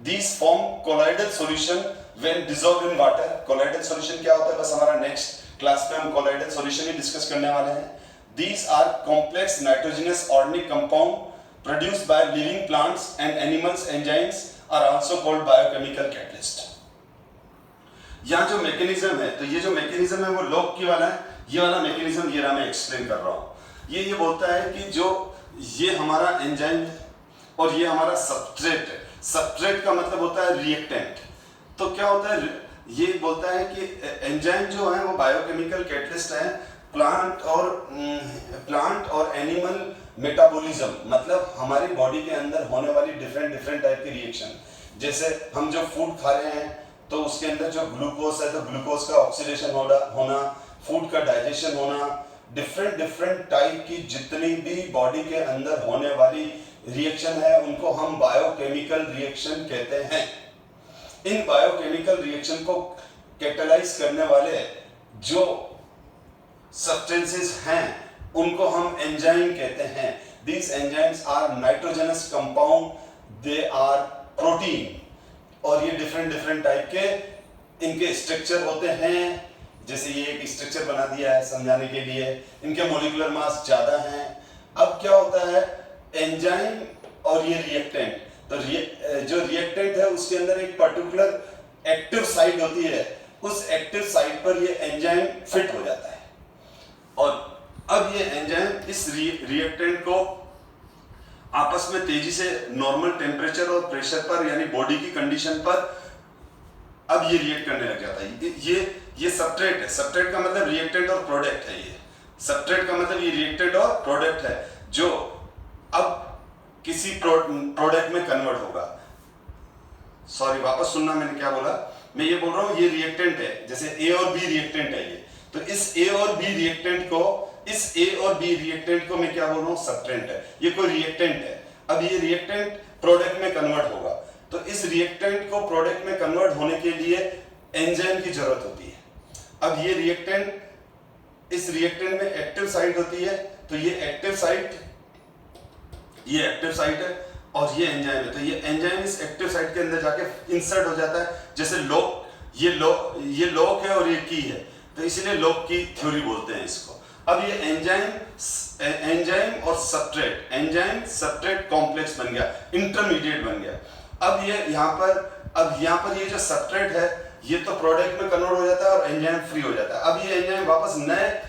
These form colloidal solution when dissolved in water. Colloidal solution क्या होता है? बस हमारा next class में हम colloidal solution ही discuss करने वाले हैं. These are complex nitrogenous organic compound produced by living plants and animals. Enzymes are also called biochemical catalyst. यहाँ जो mechanism है, तो ये जो mechanism है वो log की वाला है. ये वाला mechanism ये रहा मैं explain कर रहा हूँ. ये बोलता है कि जो ये हमारा एंजाइम है और ये हमारा सबस्ट्रेट है. सबस्ट्रेट का मतलब होता है रिएक्टेंट. तो क्या होता है? ये बोलता है कि एंजाइम जो है वो बायोकेमिकल कैटलिस्ट है प्लांट और एनिमल मेटाबॉलिज्म, मतलब हमारी बॉडी के अंदर होने वाली डिफरेंट टाइप की रिएक्शन. जैसे हम जो फूड खा रहे हैं तो उसके अंदर जो ग्लूकोज है तो ग्लूकोज का ऑक्सीडेशन होना, फूड का डाइजेशन होना, डिफरेंट टाइप की जितनी भी बॉडी के अंदर होने वाली रिएक्शन है उनको हम बायोकेमिकल रिएक्शन कहते हैं. इन बायोकेमिकल रिएक्शन को कैटलाइज करने वाले जो सब्सटेंसेस हैं उनको हम एंजाइम कहते हैं. These enzymes are nitrogenous compound, they are protein. और ये डिफरेंट टाइप के इनके स्ट्रक्चर होते हैं. जैसे ये एक स्ट्रक्चर बना दिया है समझाने के लिए. इनके मोलिकुलर मास ज्यादा हैं. अब क्या होता है? एंजाइम और ये रिएक्टेंट, तो जो रिएक्टेंट है उसके अंदर एक पर्टिकुलर एक्टिव साइट होती है. उस एक्टिव साइट पर ये एंजाइम फिट हो जाता है और अब ये एंजाइम इस रिएक्टेंट को आपस में तेजी से नॉर्मल टेम्परेचर और प्रेशर पर यानी बॉडी की कंडीशन पर अब ये रिएक्ट करने लग जाता है. ये सबस्ट्रेट है. सबस्ट्रेट का मतलब रिएक्टेंट और प्रोडक्ट है. ये सबस्ट्रेट का मतलब ये रिएक्टेंट और प्रोडक्ट है जो अब किसी प्रोडक्ट में कन्वर्ट होगा. सॉरी, वापस सुनना मैंने क्या बोला. मैं ये बोल रहा हूँ ये रिएक्टेंट है, जैसे ए और बी रिएक्टेंट है ये. तो इस ए और बी रिएक्टेंट को मैं क्या बोल रहा हूँ? सबस्ट्रेट है. ये कोई रिएक्टेंट है. अब ये रिएक्टेंट प्रोडक्ट में कन्वर्ट होगा. तो इस रिएक्टेंट को प्रोडक्ट में कन्वर्ट होने के लिए एंजाइम की जरूरत होती है. अब ये रिएक्टेंट, इस रिएक्टेंट में एक्टिव साइट होती है. तो ये एक्टिव साइट है और ये एंजाइम है. तो ये एंजाइम इस एक्टिव साइट के अंदर जाके इंसर्ट हो जाता है. जैसे ये लॉक है और ये की है, तो इसलिए लॉक की थ्योरी बोलते हैं इसको. अब ये एंजाइम और सबस्ट्रेट कॉम्प्लेक्स बन गया, इंटरमीडिएट बन गया. अब यहाँ पर ये जो सबस्ट्रेट है ये तो प्रोडक्ट में कन्वर्ट हो जाता है और एंजाइम फ्री हो जाता है. अब ये एंजाइम वापस नए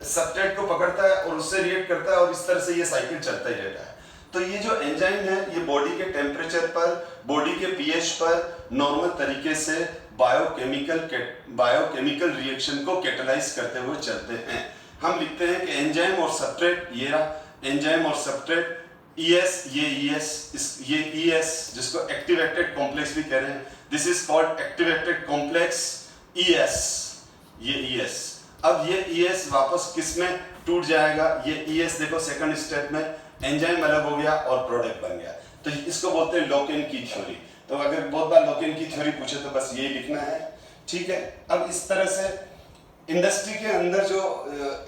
सबस्ट्रेट को पकड़ता है और उससे रिएक्ट करता है और इस तरह से ये साइकिल चलता ही रहता है. तो ये जो एंजाइम है ये बॉडी के टेम्परेचर पर, बॉडी के पीएच पर नॉर्मल तरीके से बायोकेमिकल रिएक्शन को कैटलाइज करते हुए चलते हैं. हम लिखते हैं कि एंजाइम और सबस्ट्रेट, ये रहा एंजाइम और सबस्ट्रेट, ये ES जिसको एक्टिवेटेड कॉम्प्लेक्स भी कह रहे हैं. This is called activated complex ES. ये ES. अब ये ES वापस किस में टूट जाएगा? ये ES देखो सेकंड स्टेप में एंजाइम अलग हो गया और प्रोडक्ट बन गया. तो इसको बोलते हैं लोकेन की थ्योरी. तो अगर बहुत बार लोकेन की थ्योरी पूछे तो बस यही लिखना है. ठीक है. अब इस तरह से इंडस्ट्री के अंदर जो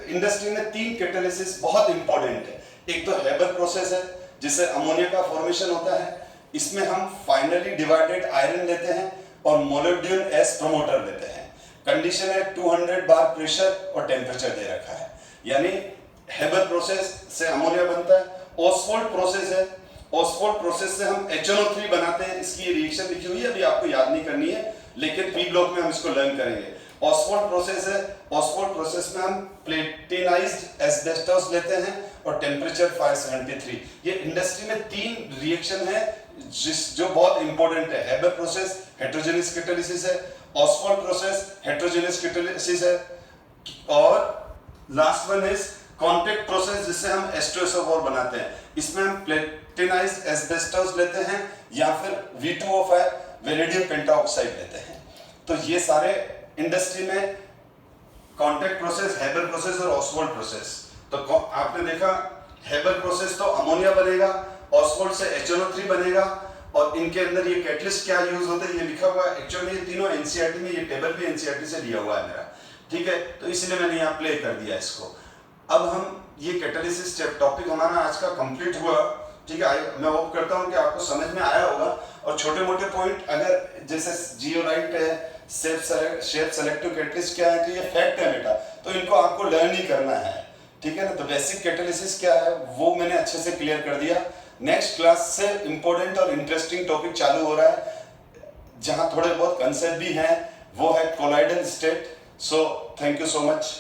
इंडस्ट्री में 3 कैटालिसिस बहुत इंपॉर्टेंट है. एक तो हेबर प्रोसेस है जिससे अमोनिया का फॉर्मेशन होता है. इसमें हम फाइनली डिवाइडेड आयरन लेते हैं और मोलिब्डेनम एस प्रमोटर लेते हैं. कंडीशन है 200 बार प्रेशर और टेम्परेचर दे रखा है. यानी हेबर प्रोसेस से अमोनिया बनता है. ऑसवाल्ड प्रोसेस है ऑसवाल्ड प्रोसेस से हम HNO3 बनाते हैं, इसकी रिएक्शन लिखी हुई है, अभी आपको याद नहीं करनी है, लेकिन पी ब्लॉक में हम इसको लर्न करेंगे। ऑसवाल्ड प्रोसेस है, ऑसवाल्ड प्रोसेस में हम प्लेटिनाइज्ड एस्बेस्टोस लेते हैं और टेम्परेचर 573। ये इंडस्ट्री में 3 रिएक्शन है जो बहुत इंपॉर्टेंट है। हेबर प्रोसेस हेटेरोजेनस कैटालिसिस है, ऑसवाल्ड प्रोसेस हेटेरोजेनस कैटालिसिस है, और last one is contact process जिससे हम H2SO4 बनाते हैं। इसमें हम प्लेटिनाइज्ड एस्बेस्टोस लेते हैं या फिर V2O5 वेनेडियम पेंटाऑक्साइड लेते हैं। तो ये सारे इंडस्ट्री में कॉन्टैक्ट प्रोसेस, हेबर प्रोसेस और ऑसवाल्ड प्रोसेस। तो आपने देखा हेबर प्रोसेस तो अमोनिया बनेगा, ऑसवाल्ड से HNO3 बनेगा, और इनके अंदर ये कैटलिस्ट क्या यूज होता है ये लिखा हुआ है। एक्चुअली ये तीनों एनसीईआरटी में, ये टेबल भी एनसीईआरटी से लिया हुआ है मेरा, ठीक है, तो इसलिए मैंने यहाँ प्ले कर दिया इसको। अब हम ये कैटालिसिस टॉपिक हमारा आज का कंप्लीट हुआ, ठीक है। मैं होप करता हूँ कि आपको समझ में आया होगा, और छोटे मोटे पॉइंट अगर जैसे जियोलाइट है, शेप सेलेक्टिव कैटलिस्ट क्या है, तो ये फैक्ट है बेटा, तो इनको आपको लर्न ही करना है, ठीक है ना। तो बेसिक कैटालिसिस क्या है वो मैंने अच्छे से क्लियर कर दिया। नेक्स्ट क्लास से इंपॉर्टेंट और इंटरेस्टिंग टॉपिक चालू हो रहा है, जहां थोड़े बहुत कंसेप्ट भी हैं, वो है colloidal state. So thank you so much.